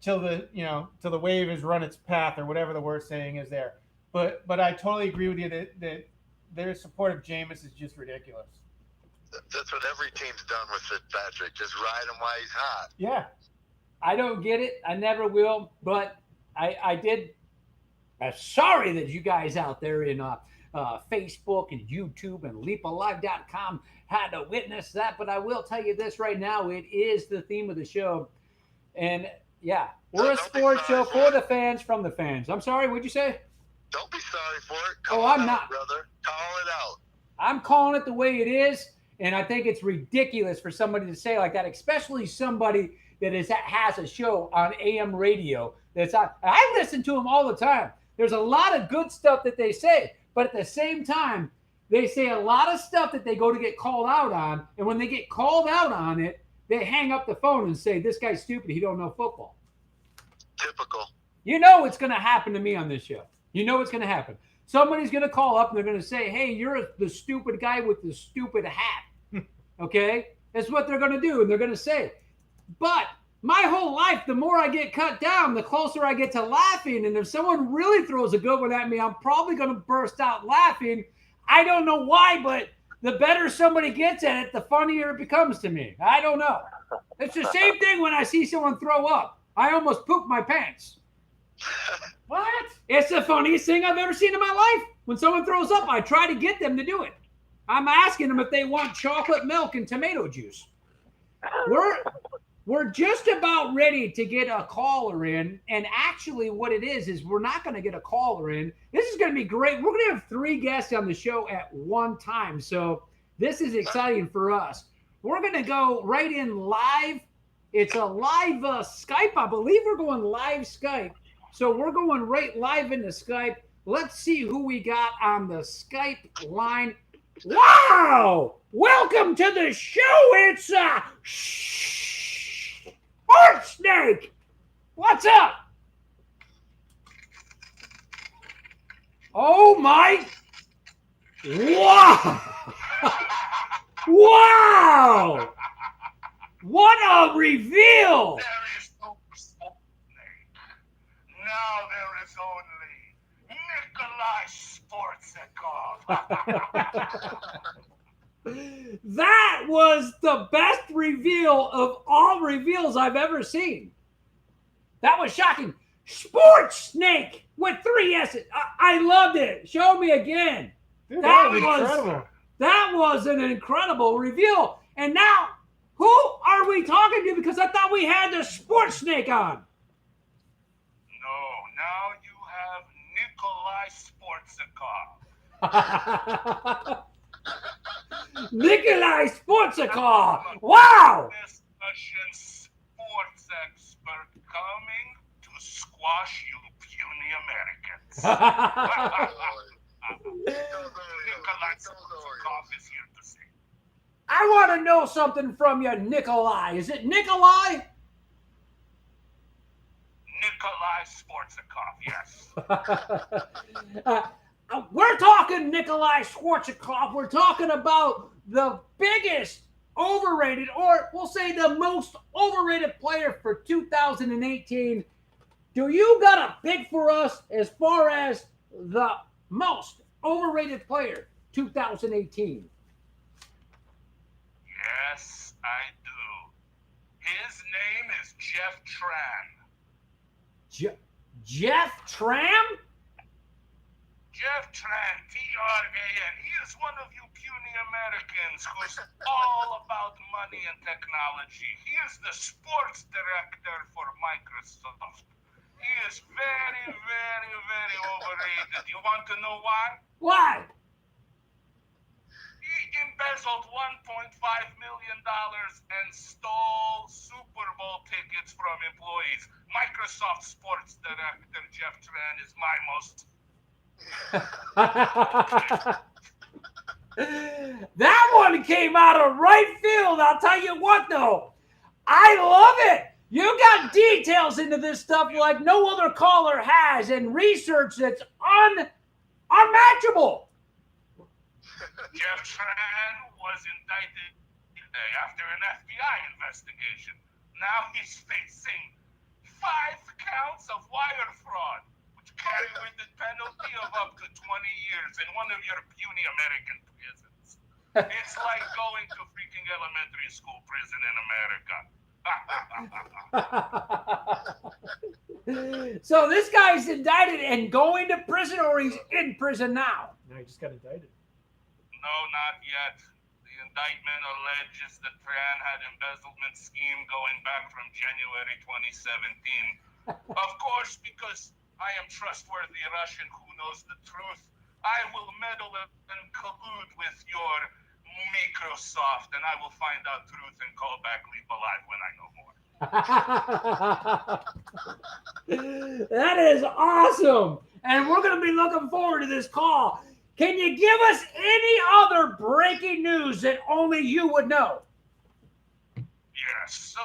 the wave has run its path, or whatever the word saying is there. But I totally agree with you that their support of Jameis is just ridiculous. That's what every team's done with Fitzpatrick. Just ride him while he's hot. Yeah. I don't get it. I never will. But I did. I'm sorry that you guys out there in Facebook and YouTube and LeepaLive.com had to witness that. But I will tell you this right now. It is the theme of the show. And, yeah, we're a sports show for the fans, from the fans. I'm sorry. What'd you say? Don't be sorry for it. I'm not. Brother. Call it out. I'm calling it the way it is. And I think it's ridiculous for somebody to say like that, especially somebody that has a show on AM radio. I listen to them all the time. There's a lot of good stuff that they say, but at the same time, they say a lot of stuff that they go to get called out on, and when they get called out on it, they hang up the phone and say, "This guy's stupid. He don't know football." Typical. You know it's going to happen to me on this show. You know it's going to happen. Somebody's going to call up and they're going to say, "Hey, you're the stupid guy with the stupid hat." Okay? That's what they're going to do, and they're going to say. But my whole life, the more I get cut down, the closer I get to laughing. And if someone really throws a good one at me, I'm probably going to burst out laughing. I don't know why, but the better somebody gets at it, the funnier it becomes to me. I don't know. It's the same thing when I see someone throw up. I almost poop my pants. What? It's the funniest thing I've ever seen in my life. When someone throws up, I try to get them to do it. I'm asking them if they want chocolate milk and tomato juice. We're just about ready to get a caller in. And actually what it is we're not going to get a caller in. This is going to be great. We're going to have 3 guests on the show at one time. So this is exciting for us. We're going to go right in live. It's a live Skype. I believe we're going live Skype. So we're going right live into Skype. Let's see who we got on the Skype line. Wow! Welcome to the show. It's Sports Snake. What's up? Oh my! Wow! Wow! What a reveal! There is no Sports Snake. Now there is only Nikolai Sportsikov. That was the best reveal of all reveals I've ever seen. That was shocking. Sports Snake with 3 S's. I loved it. Show me again. Dude, that was incredible. That was an incredible reveal. And now, who are we talking to? Because I thought we had the Sports Snake on. No, now you have Nikolai Sportsikov. Nikolai Sportsikov. Wow. Discussion sports expert coming to squash you Americans. Nikolai Sportsikov is here to say. I want to know something from you, Nikolai. Is it Nikolai? Nikolai Sportsikov, yes. We're talking Nikolai Schwarzkopf. We're talking about the biggest overrated, or we'll say the most overrated player for 2018. Do you got a pick for us as far as the most overrated player 2018? Yes, I do. His name is Jeff Tran. Jeff Tram? Jeff Tran, T-R-A-N. He is one of you puny Americans who's all about money and technology. He is the sports director for Microsoft. He is very, very, very overrated. You want to know why? Why? He embezzled $1.5 million and stole Super Bowl tickets from employees. Microsoft sports director Jeff Tran is my most... That one came out of right field. I'll tell you what, though. I love it. You got details into this stuff like no other caller has, and research that's unmatchable. Jeff Tran was indicted today after an FBI investigation. Now he's facing 5 counts of wire fraud, which carry with it penalty of up to 20 years in one of your puny American prisons. It's like going to freaking elementary school prison in America. So this guy's indicted and going to prison, or he's in prison now? No, he just got indicted. No, not yet. The indictment alleges that Tran had embezzlement scheme going back from January 2017. Of course, because I am trustworthy Russian who knows the truth, I will meddle and collude with your Microsoft, and I will find out truth and call back Leepa Live when I know more. That is awesome. And we're going to be looking forward to this call. Can you give us any other breaking news that only you would know? Yes, so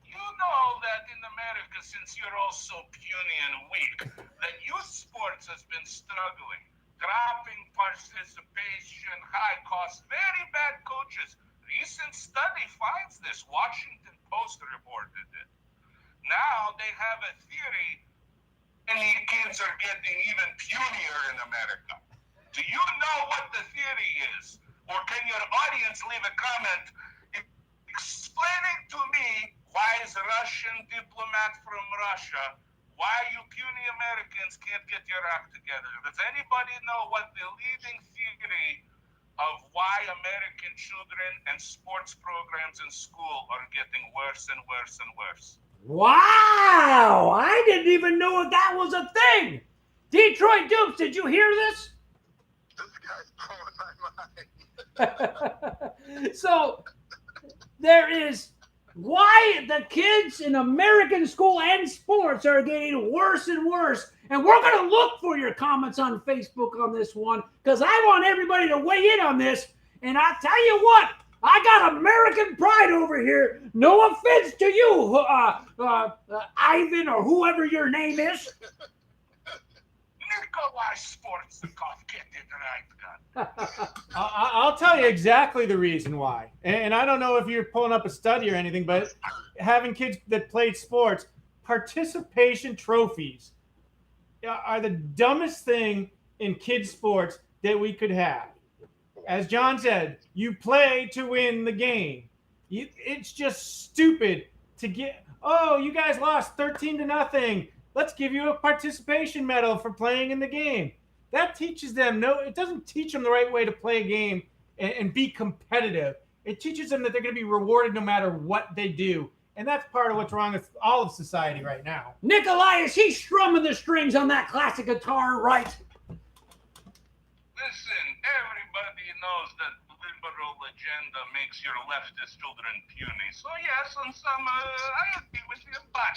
you know that in America, since you're all so puny and weak, that youth sports has been struggling. Dropping participation, high costs, very bad coaches. Recent study finds this. Washington Post reported it. Now they have a theory, and the kids are getting even punier in America. Do you know what the theory is? Or can your audience leave a comment explaining to me why is a Russian diplomat from Russia, why you puny Americans can't get your act together? Does anybody know what the leading theory of why American children and sports programs in school are getting worse and worse and worse? Wow! I didn't even know that was a thing. Detroit Dupes, did you hear this? This guy's blowing my mind. So there is why the kids in American school and sports are getting worse and worse. And we're going to look for your comments on Facebook on this one, because I want everybody to weigh in on this. And I tell you what, I got American pride over here. No offense to you, Ivan, or whoever your name is. Nikolai Sportsikov, get it right, God. I'll tell you exactly the reason why. And I don't know if you're pulling up a study or anything, but having kids that played sports, participation trophies are the dumbest thing in kids' sports that we could have. As John said, you play to win the game. It's just stupid to get, oh, you guys lost 13-0. Let's give you a participation medal for playing in the game. That teaches them, it doesn't teach them the right way to play a game and be competitive. It teaches them that they're going to be rewarded no matter what they do. And that's part of what's wrong with all of society right now. Nikolai, is he strumming the strings on that classic guitar right? Listen, everybody knows that the liberal agenda makes your leftist children puny. So yes, on some, I agree with you, but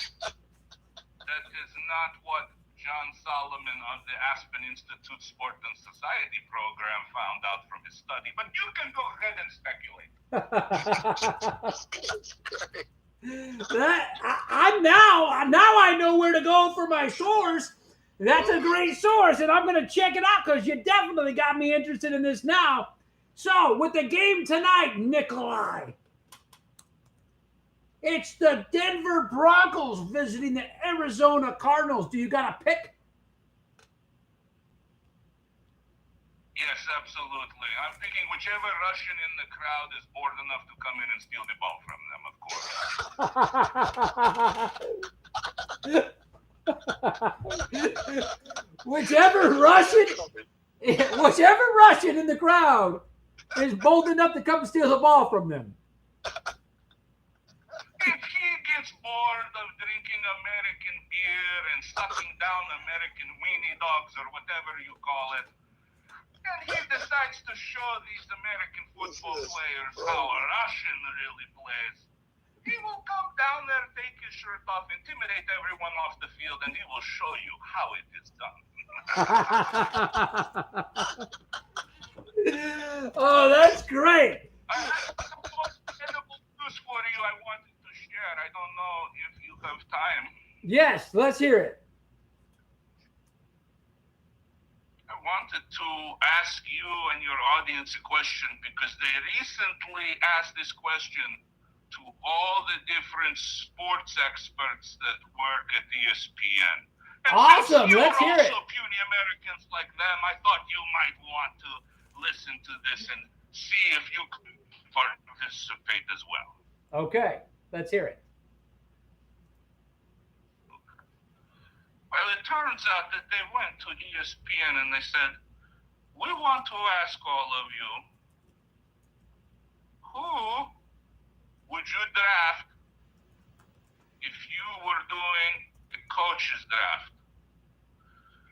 that is not what John Solomon of the Aspen Institute Sport and Society program found out from his study. But you can go ahead and speculate. Now I know where to go for my source. That's a great source, and I'm going to check it out because you definitely got me interested in this now. So, with the game tonight, Nikolai, it's the Denver Broncos visiting the Arizona Cardinals. Do you got a pick? Yes, absolutely. I'm thinking whichever Russian in the crowd is bored enough to come in and steal the ball from them, of course. whichever Russian in the crowd is bold enough to come steal the ball from them. If he gets bored of drinking American beer and sucking down American weenie dogs or whatever you call it, and he decides to show these American football players how a Russian really plays, he will come down there, take his shirt off, intimidate everyone off the field, and he will show you how it is done. Oh, that's great. I have some incredible news for you I wanted to share. I don't know if you have time. Yes, let's hear it. I wanted to ask you and your audience a question because they recently asked this question to all the different sports experts that work at ESPN. And awesome, let's hear it. You're also puny Americans like them. I thought you might want to listen to this and see if you could participate as well. Okay, let's hear it. Well, it turns out that they went to ESPN and they said, we want to ask all of you, who would you draft if you were doing the coaches draft?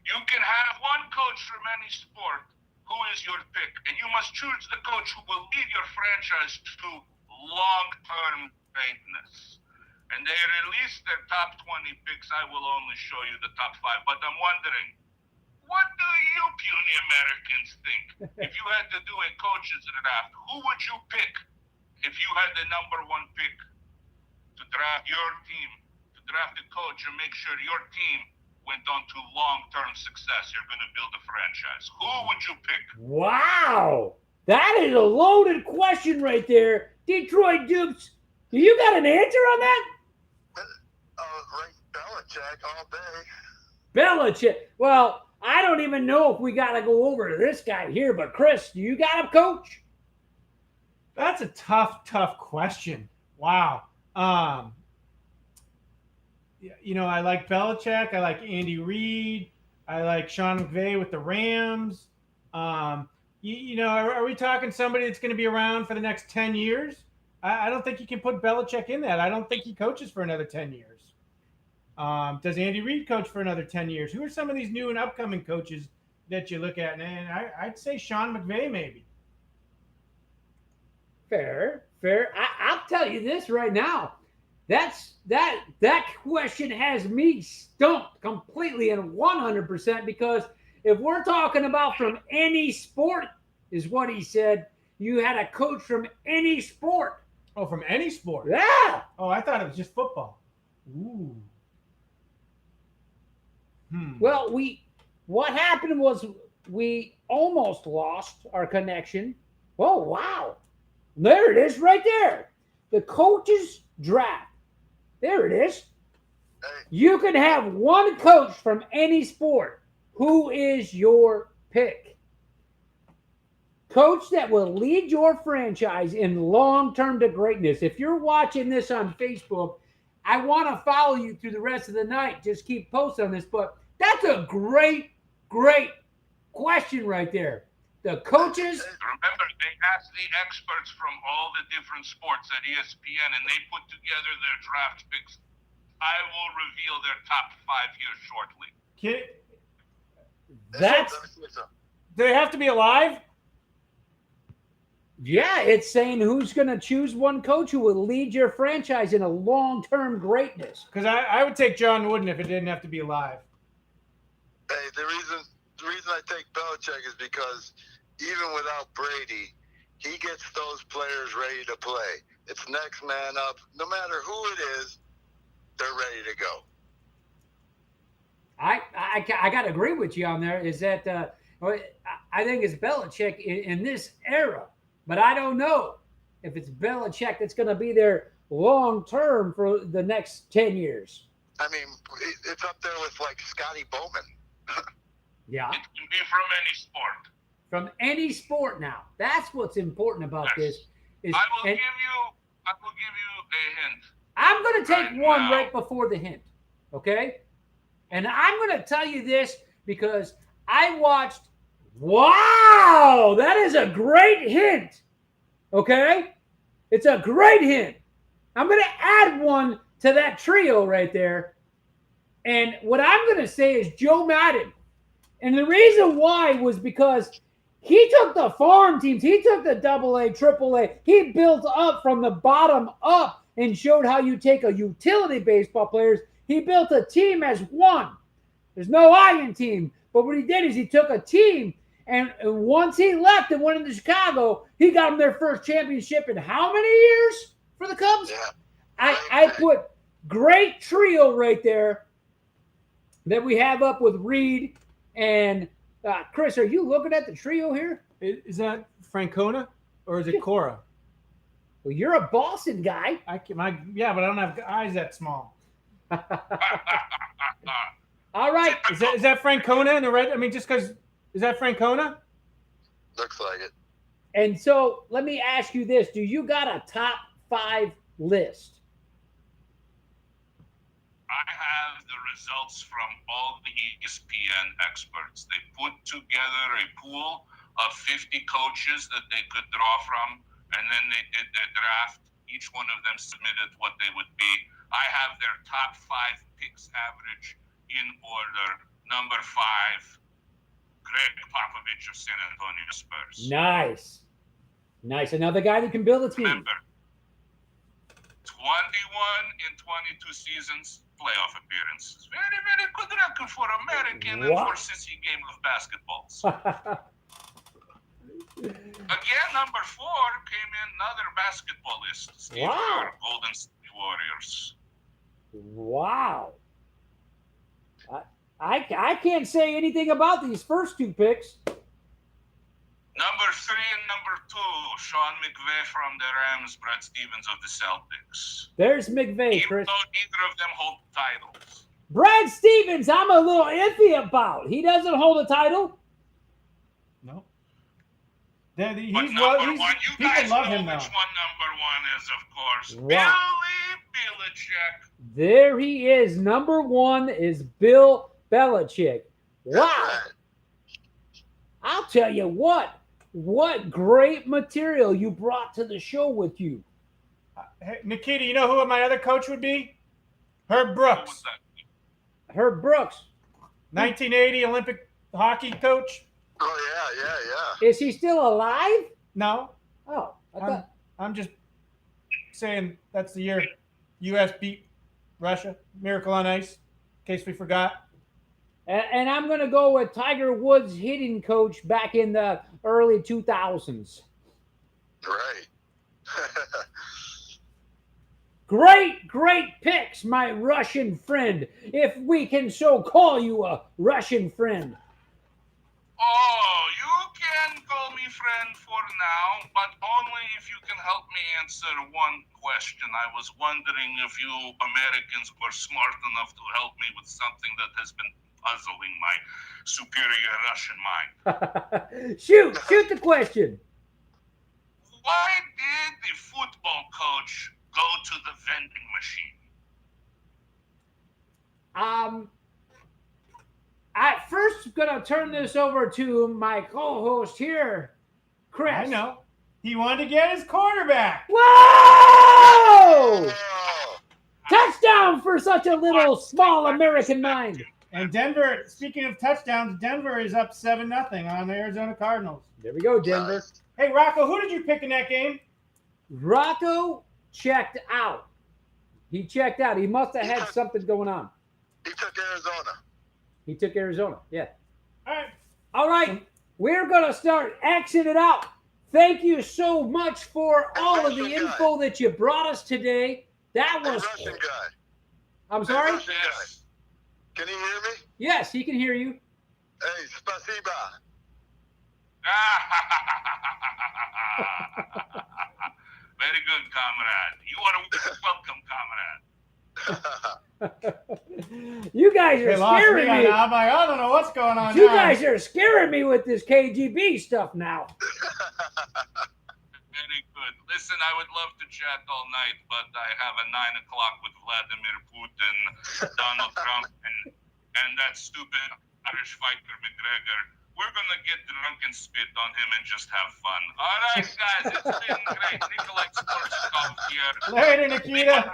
You can have one coach from any sport. Who is your pick? And you must choose the coach who will lead your franchise to long-term greatness. And they released their top 20 picks. I will only show you the top 5. But I'm wondering, what do you puny Americans think? If you had to do a coach's draft, who would you pick if you had the number 1 pick to draft your team, to draft a coach and make sure your team went on to long-term success? You're going to build a franchise. Who would you pick? Wow. That is a loaded question right there. Detroit Dupes, do you got an answer on that? Right, Belichick all day. Belichick. Well, I don't even know if we got to go over to this guy here, but Chris, do you got a coach? That's a tough question. Wow. You know, I like Belichick. I like Andy Reid. I like Sean McVay with the Rams. You know, are we talking somebody that's going to be around for the next 10 years? I don't think you can put Belichick in that. I don't think he coaches for another 10 years. Does Andy Reid coach for another 10 years? Who are some of these new and upcoming coaches that you look at? And I'd say Sean McVay maybe. Fair. I'll tell you this right now. That question has me stumped completely and 100% because if we're talking about from any sport, is what he said, you had a coach from any sport. Oh, from any sport? Yeah. Oh, I thought it was just football. Ooh. Well, what happened was we almost lost our connection. Oh, wow. There it is right there. The coaches draft. There it is. You can have one coach from any sport. Who is your pick? Coach that will lead your franchise in long-term to greatness. If you're watching this on Facebook, I want to follow you through the rest of the night. Just keep posting on this. But that's a great question right there. The coaches. Remember, they asked the experts from all the different sports at ESPN, and they put together their draft picks. I will reveal their top 5 here shortly. Do they have to be alive? Yeah, it's saying who's going to choose one coach who will lead your franchise in a long-term greatness. Because I would take John Wooden if it didn't have to be alive. Hey, the reason I take Belichick is because even without Brady, he gets those players ready to play. It's next man up. No matter who it is, they're ready to go. I got to agree with you on there. Is that I think it's Belichick in this era, but I don't know if it's Belichick that's going to be there long term for the next 10 years. I mean, it's up there with like Scotty Bowman. Yeah. It can be from any sport. From any sport now. That's what's important about this. Is, I will give you a hint. I'm going to take right one now. right before the hint. Okay? And I'm going to tell you this because I watched. Wow! That is a great hint. Okay? It's a great hint. I'm going to add one to that trio right there. And what I'm going to say is Joe Madden. And the reason why was because he took the farm teams. He took the AA, AAA. He built up from the bottom up and showed how you take a utility baseball players. He built a team as one. There's no I in team. But what he did is he took a team, and once he left and went into Chicago, he got them their first championship in how many years for the Cubs? Yeah. I put great trio right there that we have up with Reed and Chris. Are you looking at the trio here? Is that Francona or is it Cora? Well, you're a Boston guy. Yeah, but I don't have eyes that small. All right. Is that Francona in the red? I mean, just because is that Francona? Looks like it. And so let me ask you this: do you got a top 5 list? I have the results from all the ESPN experts. They put together a pool of 50 coaches that they could draw from, and then they did their draft. Each one of them submitted what they would be. I have their top 5 picks average in order. Number 5, Greg Popovich of San Antonio Spurs. Nice. Another guy that can build a team. Remember, 21 in 22 seasons, playoff appearances. Very, very good record for American and for sissy game of basketballs. Again, number 4 came in another basketballist, Steve Kerr, Golden State Warriors. Wow. I can't say anything about these first 2 picks. Number 3 and number 2, Sean McVay from the Rams, Brad Stevens of the Celtics. There's McVay, Even Chris. though neither of them hold titles. Brad Stevens, I'm a little iffy about. He doesn't hold a title. No. But number 1, you guys love know him which now. one number 1 is, of course. Wow. Billy Belichick. There he is. Number 1 is Bill Belichick. Wow. I'll tell you what great material you brought to the show with you. Hey, Nikita, you know who my other coach would be? Herb Brooks. Herb Brooks. 1980 Olympic hockey coach. Oh, yeah. Is he still alive? No. Oh, I thought. I'm just saying that's the year U.S. beat Russia. Miracle on Ice, in case we forgot. And I'm going to go with Tiger Woods' hitting coach back in the early 2000s. Right. Great picks, my Russian friend, if we can so call you a Russian friend. Oh, you can call me friend for now, but only if you can help me answer one question. I was wondering if you Americans were smart enough to help me with something that has been puzzling my superior Russian mind. Shoot the question. Why did the football coach go to the vending machine? I first gonna turn this over to my co-host here, Chris. I know. He wanted to get his quarterback. Whoa! Touchdown for such a little small American mind. And Denver, speaking of touchdowns, Denver is up 7-0 on the Arizona Cardinals. There we go, Denver. Hey, Rocco, who did you pick in that game? Rocco checked out. He checked out. He must have had something going on. He took Arizona. He took Arizona. Yeah. All right. All right. We're going to start Xing it out. Thank you so much for all of the Russian guy. info that you brought us today. That Hey, was. Russian guy. I'm sorry? Hey, Russian guy. Yes. Can you hear me? Yes, he can hear you. Hey, spasiba. Very good, comrade. You are welcome, comrade. You guys are They lost scaring me. me. I'm like, I don't know what's going on You now. guys are scaring me with this KGB stuff now. Very good. Listen, I would love to chat all night, but I have a 9 o'clock with Vladimir Putin, Donald Trump, and that stupid Irish fighter McGregor. We're gonna get drunk and spit on him and just have fun. All right, guys, it's been great. Nikolai Sportskov here. Later, Nikita.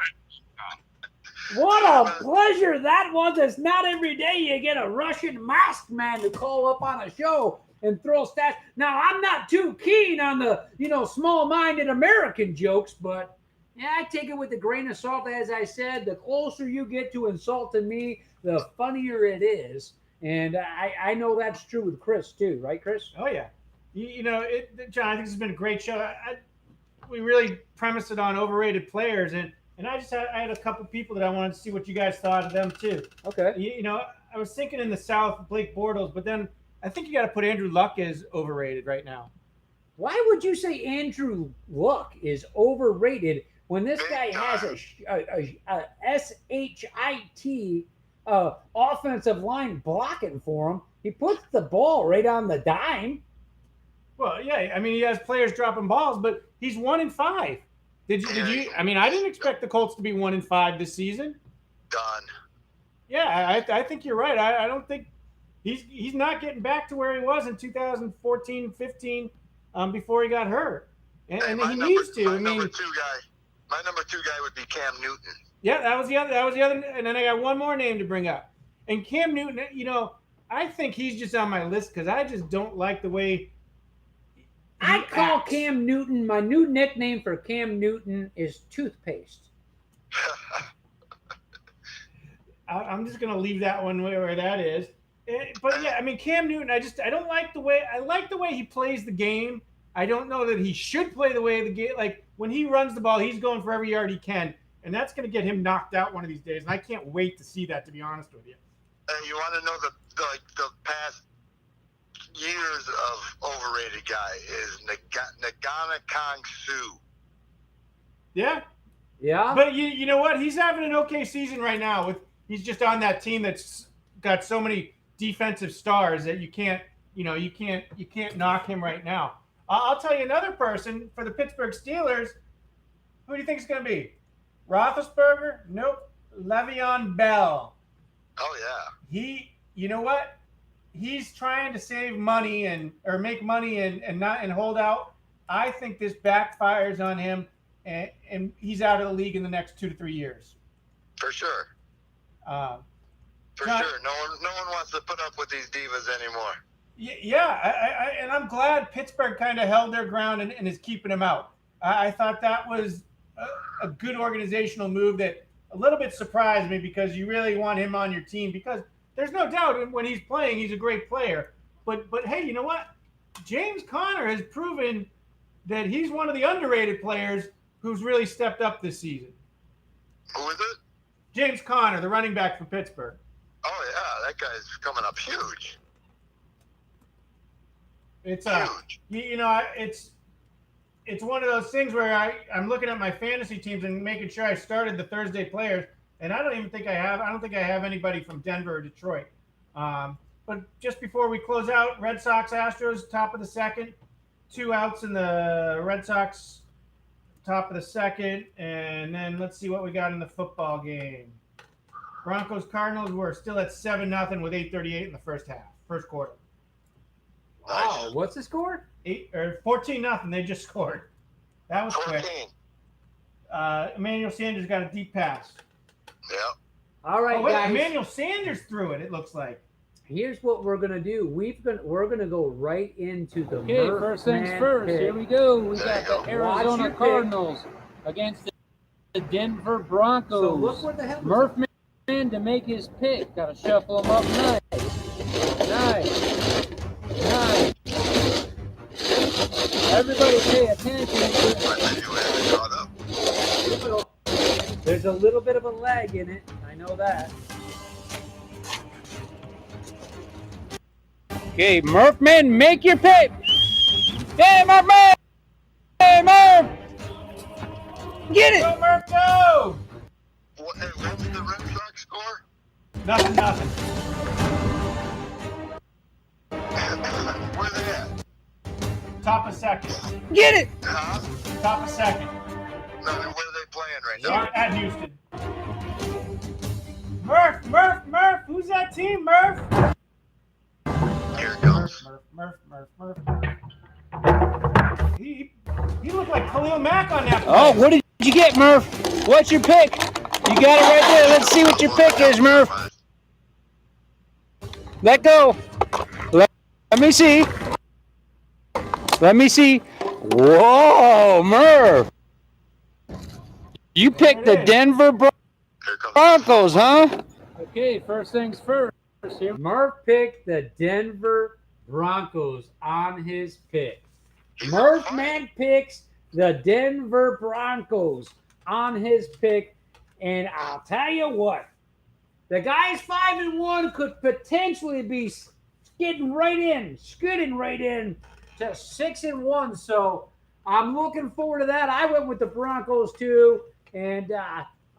What a pleasure that was. It's not every day you get a Russian masked man to call up on a show and throw stats. Now, I'm not too keen on the, small-minded American jokes, but yeah, I take it with a grain of salt. As I said, the closer you get to insulting me, the funnier it is. And I know that's true with Chris, too. Right, Chris? Oh, yeah. John, I think this has been a great show. We really premised it on overrated players, and I had a couple people that I wanted to see what you guys thought of them, too. Okay. I was thinking in the South, Blake Bortles, but then I think you got to put Andrew Luck as overrated right now. Why would you say Andrew Luck is overrated when this guy has a SHIT offensive line blocking for him? He puts the ball right on the dime. Well, yeah, I mean, he has players dropping balls, but he's 1-5. Did you? I mean, I didn't expect the Colts to be 1-5 this season. Done. Yeah, I think you're right. I don't think he's not getting back to where he was in 2014, 15, before he got hurt, and he needs to. My number two guy would be Cam Newton. Yeah, that was the other, and then I got one more name to bring up, and Cam Newton. I think he's just on my list because I just don't like the way. I call Cam Newton, my new nickname for Cam Newton is toothpaste. I'm just going to leave that one where that is. But yeah, I mean, Cam Newton, I don't like the way, I like the way he plays the game. I don't know that he should play the way the game, like when he runs the ball, he's going for every yard he can. And that's going to get him knocked out one of these days. And I can't wait to see that, to be honest with you. You want to know the past years of overrated guy is Nagana Kong Su. Yeah. Yeah. But you know what? He's having an okay season right now. He's just on that team that's got so many defensive stars that you can't knock him right now. I'll tell you another person for the Pittsburgh Steelers. Who do you think it's going to be? Roethlisberger? Nope. Le'Veon Bell. Oh yeah. You know what? He's trying to save money or make money and hold out. I think this backfires on him, and he's out of the league in the next 2 to 3 years. For sure. John, sure. No one wants to put up with these divas anymore. Yeah, and I'm glad Pittsburgh kind of held their ground and is keeping him out. I thought that was a good organizational move that a little bit surprised me because you really want him on your team because there's no doubt when he's playing, he's a great player. But hey, you know what? James Conner has proven that he's one of the underrated players who's really stepped up this season. Who is it? James Conner, the running back for Pittsburgh. Oh yeah, that guy's coming up huge. It's huge. It's one of those things where I'm looking at my fantasy teams and making sure I started the Thursday players, and I don't think I have anybody from Denver or Detroit. But just before we close out, Red Sox Astros top of the second, 2 outs in the Red Sox top of the second, and then let's see what we got in the football game. Broncos Cardinals were still at 7-0 with 8:38 in the first quarter. Wow, what's the score? 14-0. They just scored. That was 14. quick. Emmanuel Sanders got a deep pass. Yep. All right, guys. Emmanuel Sanders threw it. It looks like. Here's what we're gonna do. We're gonna go right into the First things first. pick. Here we go. We There got you go. the Arizona Watch your Cardinals against the Denver Broncos. So look where the hell Murphman to make his pick. Got to shuffle him up nice. Nice. Everybody pay attention. There's a little bit of a lag in it. I know that. Okay, Murphman, make your pick. Hey, Murphman! Hey, Murph! Get it! Go, Murph, go! What's the Red Sox score? Nothing. Where they at? Top of second. Get it! Huh? Top of second. No, where are they playing right now? They're at Houston. Murph. Who's that team, Murph? Here it goes. Murph. He looked like Khalil Mack on that play. Oh, what did you get, Murph? What's your pick? You got it right there. Let's see what your pick is, Murph. Let go. Let me see. Whoa, Murph. You picked the Denver Broncos, huh? Okay, first things first. Murph picked the Denver Broncos on his pick. Murphman picks the Denver Broncos on his pick, and I'll tell you what, the guy's 5-1 could potentially be skidding right in to 6-1. So I'm looking forward to that. I went with the Broncos too, and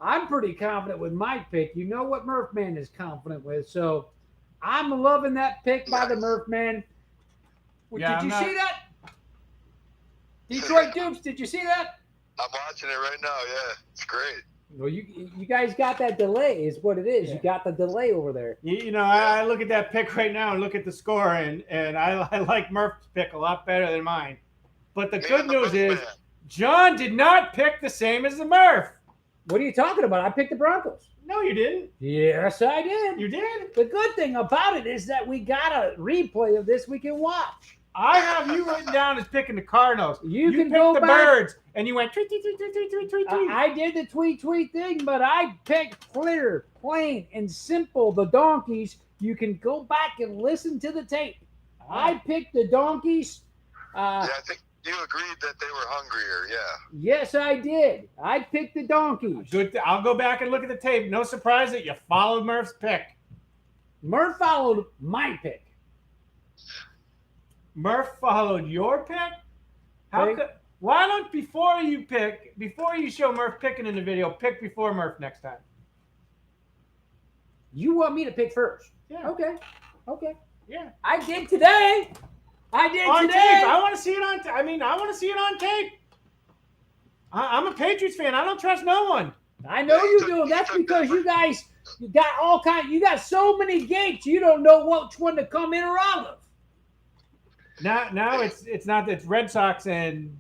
I'm pretty confident with my pick. You know what Murphman is confident with, so I'm loving that pick by the Murphman. Did you see that? Detroit Dukes, did you see that? I'm watching it right now. Yeah, it's great. Well, you guys got that delay, is what it is. Yeah. You got the delay over there. You know, I look at that pick right now and look at the score, and I like Murph's pick a lot better than mine. But the good news is, John did not pick the same as the Murph. What are you talking about? I picked the Broncos. No, you didn't. Yes, I did. You did? The good thing about it is that we got a replay of this we can watch. I have you written down as picking the Cardinals. You can picked go the back. Birds, and you went tweet. I did the tweet thing, but I picked clear, plain, and simple the Donkeys. You can go back and listen to the tape. I picked the Donkeys. Yeah, I think you agreed that they were hungrier. Yeah. Yes, I did. I picked the Donkeys. Good. I'll go back and look at the tape. No surprise that you followed Murph's pick. Murph followed my pick. Murph followed your pick? Why don't before you show Murph picking in the video, pick before Murph next time? You want me to pick first? Yeah. Okay. Yeah. I did today. On tape. I want to see it on. I want to see it on tape. I'm a Patriots fan. I don't trust no one. I know you do. That's because you guys got all kinds. You got so many gates. You don't know which one to come in or out of. Now it's not. It's Red Sox and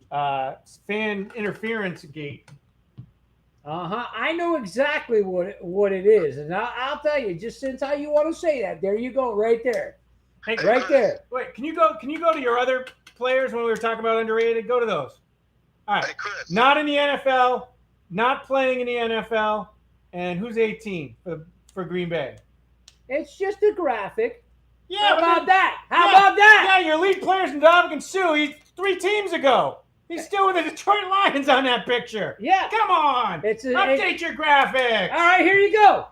fan interference gate. I know exactly what it is, and I'll tell you. Just since how you want to say that, there you go, right there. Hey, right there. Wait, can you go to your other players when we were talking about underrated? Go to those. All right. Hey, Chris. Not in the NFL, not playing in the NFL, and who's 18 for Green Bay? It's just a graphic. Yeah. How about that? How about that? Yeah, your lead player's Ndamukong Suh. He's 3 teams ago. He's still with the Detroit Lions on that picture. Yeah. Come on. Update your graphics. All right, here you go.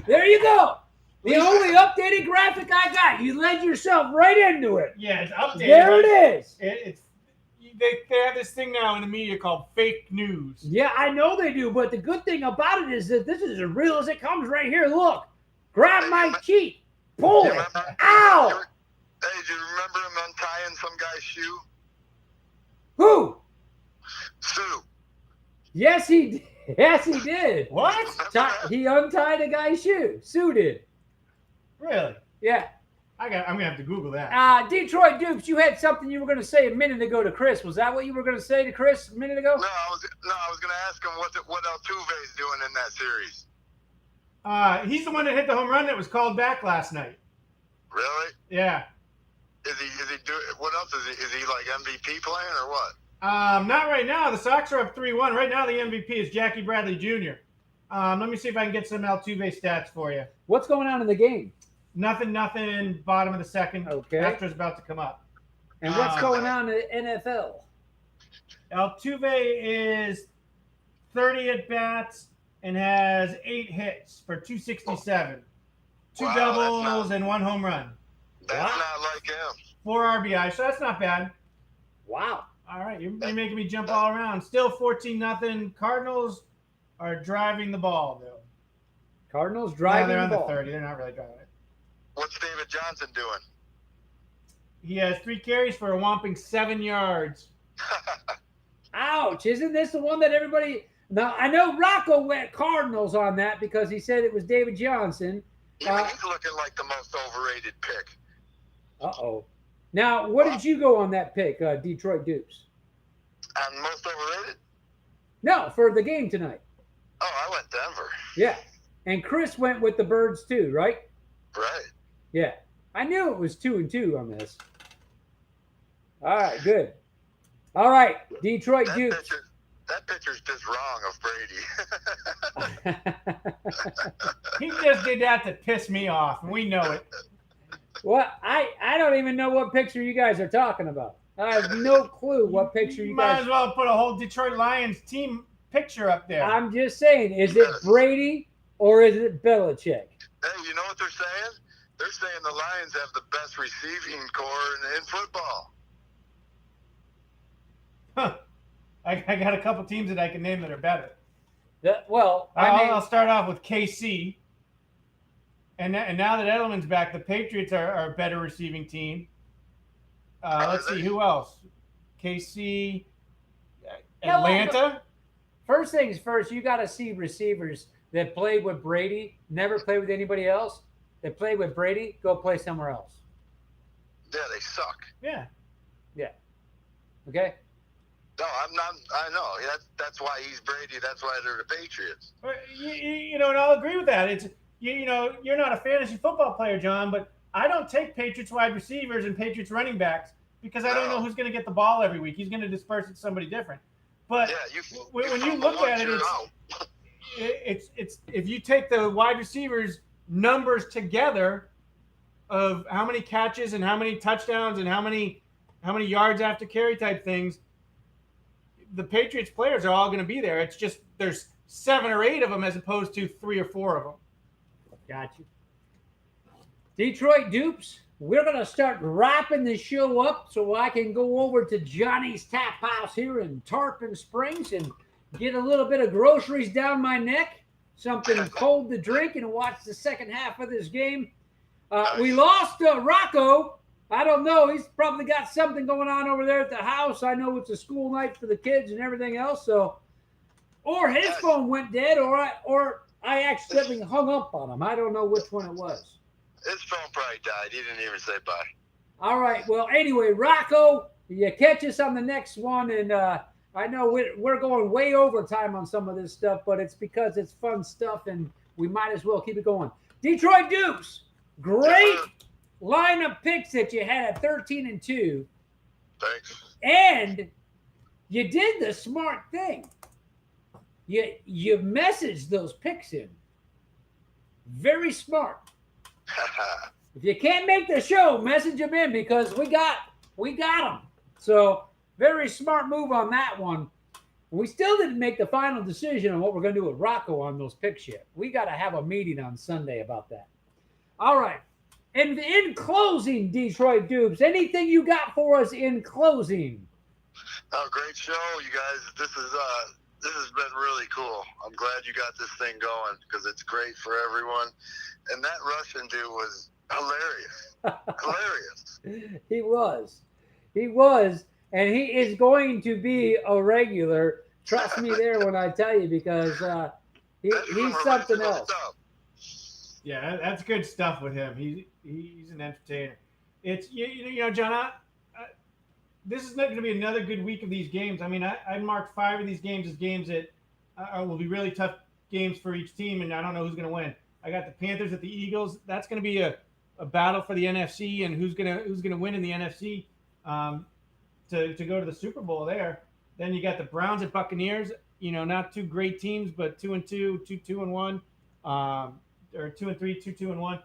There you go. The only updated graphic I got. You led yourself right into it. Yeah, it's updated. There it is. They have this thing now in the media called fake news. Yeah, I know they do, but the good thing about it is that this is as real as it comes right here. Look. Grab my cheek. Pull it. Ow! Hey, do you remember him untying some guy's shoe? Who? Sue. Yes, he did. Yes, he did. What? He untied a guy's shoe. Sue did. Really? Yeah. I'm gonna have to Google that. Detroit Dukes, you had something you were going to say a minute ago to Chris. Was that what you were going to say to Chris a minute ago? No, I was going to ask him what Altuve's doing in that series. He's the one that hit the home run that was called back last night. Really? Yeah. Is he doing? What else is he? Is he like MVP playing or what? Not right now. The Sox are up 3-1. Right now, the MVP is Jackie Bradley Jr. Let me see if I can get some Altuve stats for you. What's going on in the game? Nothing. Bottom of the second. Okay. Astro's about to come up. And what's going on in the NFL? Altuve is 30 at bats and has 8 hits for 267, 2 Wow, doubles and 1 home run, That's not like him. 4 RBI. So that's not bad. Wow. All right, you're making me jump all around. Still 14-0. Cardinals are driving the ball though. Cardinals driving they're on the ball. the 30. They're not really driving it. What's David Johnson doing? He has 3 carries for a whopping 7 yards. Ouch. Isn't this the one that everybody... Now, I know Rocco went Cardinals on that because he said it was David Johnson. He's looking like the most overrated pick. Uh-oh. Now, what did you go on that pick, Detroit Dupes? And most overrated? No, for the game tonight. Oh, I went Denver. Yeah. And Chris went with the Birds too, right? Right. Yeah. I knew it was 2-2 on this. All right, good. All right, Detroit Dukes. That pitcher's just wrong of Brady. He just did that to piss me off, and we know it. Well, I don't even know what picture you guys are talking about. I have no clue what picture you Might guys... as well put a whole Detroit Lions team picture up there. I'm just saying, is it Brady or is it Belichick? Hey, you know what they're saying? They're saying the Lions have the best receiving core in football. Huh. I got a couple teams that I can name that are better. Well, I'll start off with KC. And now that Edelman's back, the Patriots are a better receiving team. Let's see, who else? KC, Atlanta. First things first, you got to see receivers that played with Brady, never played with anybody else. That played with Brady, go play somewhere else. Yeah, they suck. Yeah. Okay? No, I'm not. I know. That's why he's Brady. That's why they're the Patriots. You know, and I'll agree with that. It's you know, you're not a fantasy football player, John, but I don't take Patriots wide receivers and Patriots running backs because I don't know who's going to get the ball every week. He's going to disperse it to somebody different. But when you look at it, it's if you take the wide receivers numbers together of how many catches and how many touchdowns and how many yards after carry type things, the Patriots players are all going to be there. It's just there's 7 or 8 of them as opposed to 3 or 4 of them. Got you. Detroit Dupes, we're going to start wrapping the show up so I can go over to Johnny's Tap House here in Tarpon Springs and get a little bit of groceries down my neck, something cold to drink, and watch the second half of this game. We lost Rocco. I don't know. He's probably got something going on over there at the house. I know it's a school night for the kids and everything else. So, or his phone went dead, or I accidentally hung up on him. I don't know which one it was. His phone probably died. He didn't even say bye. All right. Well, anyway, Rocco, you catch us on the next one, and I know we're going way over time on some of this stuff, but it's because it's fun stuff, and we might as well keep it going. Detroit Dukes, great lineup picks that you had at 13-2. Thanks. And you did the smart thing. You messaged those picks in. Very smart. If you can't make the show, message them in because we got them. So very smart move on that one. We still didn't make the final decision on what we're going to do with Rocco on those picks yet. We got to have a meeting on Sunday about that. All right. And in closing, Detroit Dupes, anything you got for us in closing? Oh, great show, you guys. This has been really cool. I'm glad you got this thing going because it's great for everyone. And that Russian dude was hilarious. Hilarious. He was. And he is going to be a regular. Trust me there when I tell you because he's something else. Stuff. Yeah, that's good stuff with him. He's an entertainer. It's you know, John. This is not going to be another good week of these games. I mean, I marked 5 of these games as games that will be really tough games for each team, and I don't know who's going to win. I got the Panthers at the Eagles. That's going to be a battle for the NFC and who's going to win in the NFC to go to the Super Bowl there. Then you got the Browns at Buccaneers. not two great teams, but 2-2, 2-2-1, or 2-3, 2-2-1,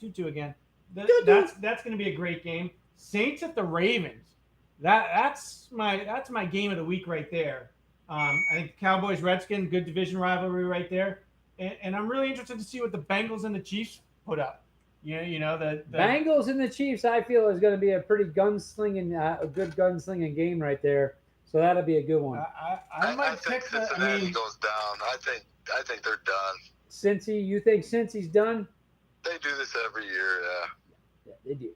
2-2 again. That's going to be a great game. Saints at the Ravens. That's my game of the week right there. I think Cowboys Redskins, good division rivalry right there, and I'm really interested to see what the Bengals and the Chiefs put up. The Bengals and the Chiefs, I feel, is going to be a pretty a good gunslinging game right there. So that'll be a good one. I might think pick Cincinnati goes down. I think they're done. Cincy, you think Cincy's done? They do this every year, Yeah, they do.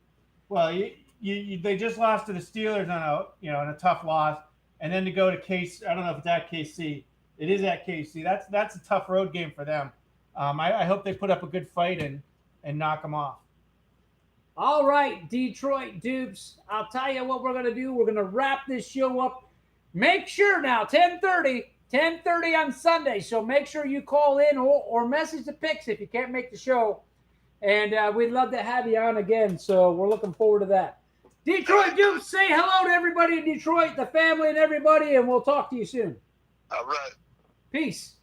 Well, they just lost to the Steelers on a tough loss, and then to go to KC. I don't know if it's at KC. It is at KC. That's a tough road game for them. I hope they put up a good fight and knock them off. All right, Detroit Dupes. I'll tell you what we're going to do. We're going to wrap this show up. Make sure now, 10:30 on Sunday. So make sure you call in or message the picks if you can't make the show. And we'd love to have you on again. So we're looking forward to that. Detroit Dupes, say hello to everybody in Detroit, the family and everybody, and we'll talk to you soon. All right. Peace.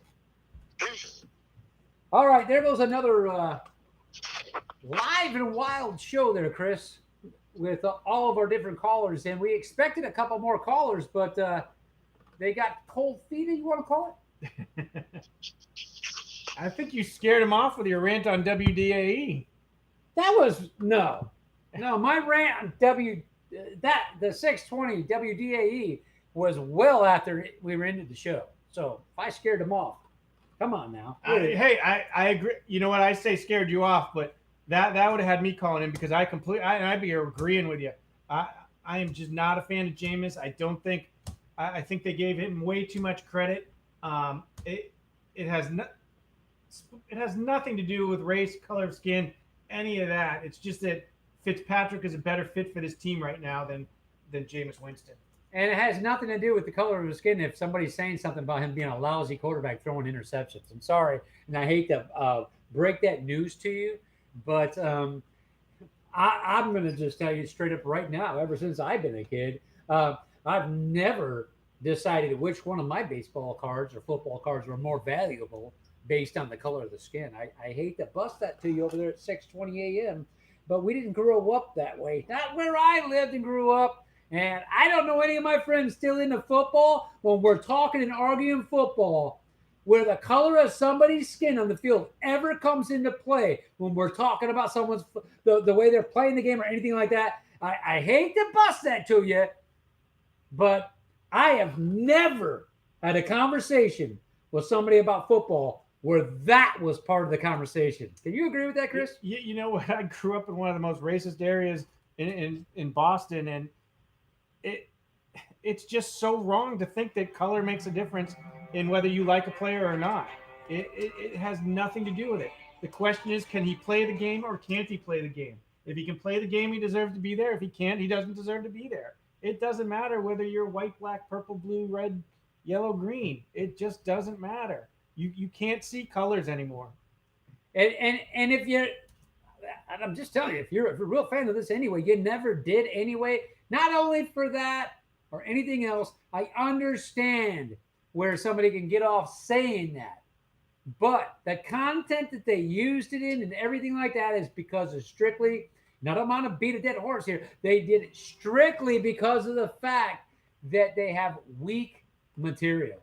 Peace. All right, there goes another live and wild show there, Chris, with all of our different callers. And we expected a couple more callers, but they got cold feet, you want to call it? I think you scared him off with your rant on WDAE. That was no. My rant on the 620 WDAE was well after we were into the show. So if I scared them off, come on now. I agree. You know what? I say scared you off, but that would have had me calling in because I'd be agreeing with you. I am just not a fan of Jameis. I think they gave him way too much credit. It has nothing to do with race, color of skin, any of that. It's just that Fitzpatrick is a better fit for this team right now than Jameis Winston. And it has nothing to do with the color of his skin if somebody's saying something about him being a lousy quarterback throwing interceptions. I'm sorry, and I hate to break that news to you, but I'm going to just tell you straight up right now, ever since I've been a kid, I've never decided which one of my baseball cards or football cards were more valuable based on the color of the skin. I hate to bust that to you over there at 6:20 a.m., but we didn't grow up that way. Not where I lived and grew up. And I don't know any of my friends still into football when we're talking and arguing football where the color of somebody's skin on the field ever comes into play when we're talking about someone's the way they're playing the game or anything like that. I hate to bust that to you, but I have never had a conversation with somebody about football where that was part of the conversation. Can you agree with that, Chris? You know what? I grew up in one of the most racist areas in Boston, and it's just so wrong to think that color makes a difference in whether you like a player or not. It has nothing to do with it. The question is, can he play the game or can't he play the game? If he can play the game, he deserves to be there. If he can't, he doesn't deserve to be there. It doesn't matter whether you're white, black, purple, blue, red, yellow, green. It just doesn't matter. You can't see colors anymore. And if you're, I'm just telling you, if you're a real fan of this anyway, you never did anyway. Not only for that or anything else, I understand where somebody can get off saying that. But the content that they used it in and everything like that is because of strictly, not I'm on to beat a dead horse here. They did it strictly because of the fact that they have weak material.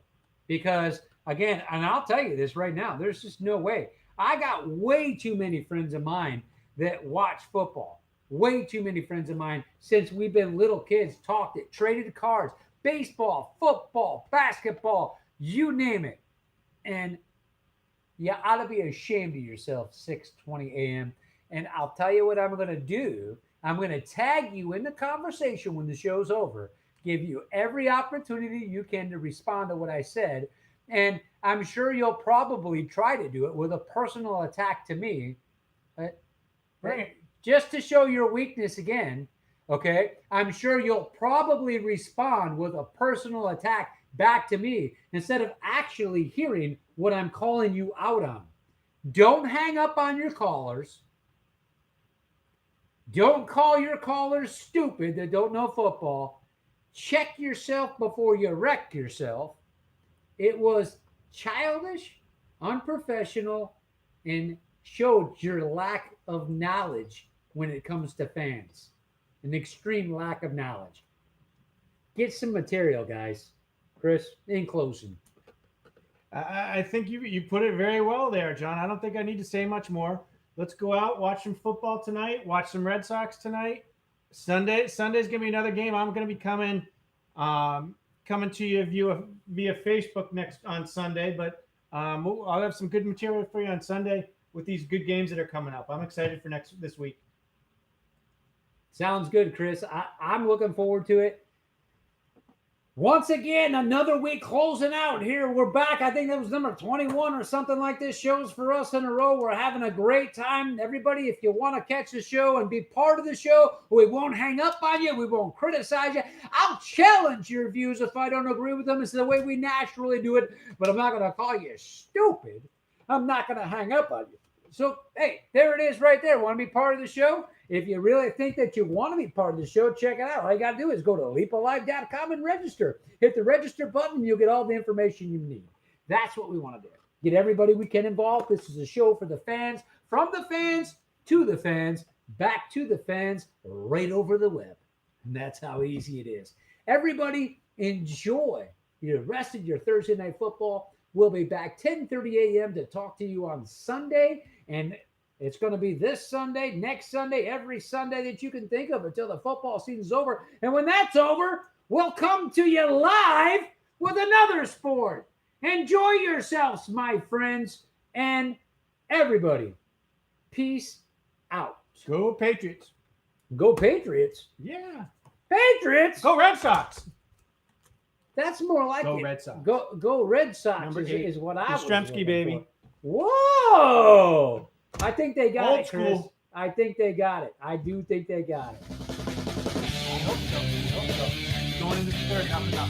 Because, again, and I'll tell you this right now, there's just no way. I got way too many friends of mine that watch football. Way too many friends of mine since we've been little kids talked it, traded cards, baseball, football, basketball, you name it. And you ought to be ashamed of yourself, 6:20 a.m. And I'll tell you what I'm going to do. I'm going to tag you in the conversation when the show's over, give you every opportunity you can to respond to what I said. And I'm sure you'll probably try to do it with a personal attack to me. Right? Just to show your weakness again, okay? I'm sure you'll probably respond with a personal attack back to me instead of actually hearing what I'm calling you out on. Don't hang up on your callers. Don't call your callers stupid that don't know football. Check yourself before you wreck yourself. It was childish, unprofessional, and showed your lack of knowledge when it comes to fans. An extreme lack of knowledge. Get some material, guys. Chris, in closing. I think you put it very well there, John. I don't think I need to say much more. Let's go out, watch some football tonight, watch some Red Sox tonight. Sunday's gonna be another game. I'm gonna be coming to you via Facebook next on Sunday, but I'll have some good material for you on Sunday with these good games that are coming up. I'm excited for this week. Sounds good, Chris. I'm looking forward to it. Once again, another week closing out here. We're back. I think that was number 21 or something like this shows for us in a row. We're having a great time. Everybody, if you want to catch the show and be part of the show, we won't hang up on you. We won't criticize you. I'll challenge your views if I don't agree with them. It's the way we naturally do it, but I'm not going to call you stupid. I'm not going to hang up on you. So, hey, there it is right there. Want to be part of the show? If you really think that you want to be part of the show, check it out. All you got to do is go to leapalive.com and register. Hit the register button, and you'll get all the information you need. That's what we want to do. Get everybody we can involved. This is a show for the fans, from the fans, to the fans, back to the fans, right over the web. And that's how easy it is. Everybody, enjoy the rest of your Thursday night football. We'll be back 10:30 a.m. to talk to you on Sunday, and it's going to be this Sunday, next Sunday, every Sunday that you can think of until the football season's over. And when that's over, we'll come to you live with another sport. Enjoy yourselves, my friends, and everybody. Peace out. Go Patriots. Go Patriots. Yeah. Patriots. Go Red Sox. That's more like Go it. Red Sox. Go Red Sox Number is, 8. is what I was Yastrzemski, looking baby. for. Whoa! I think they got Old it, Chris. school. I think they got it. I do think they got it. I hope so. Going into the third, up and up.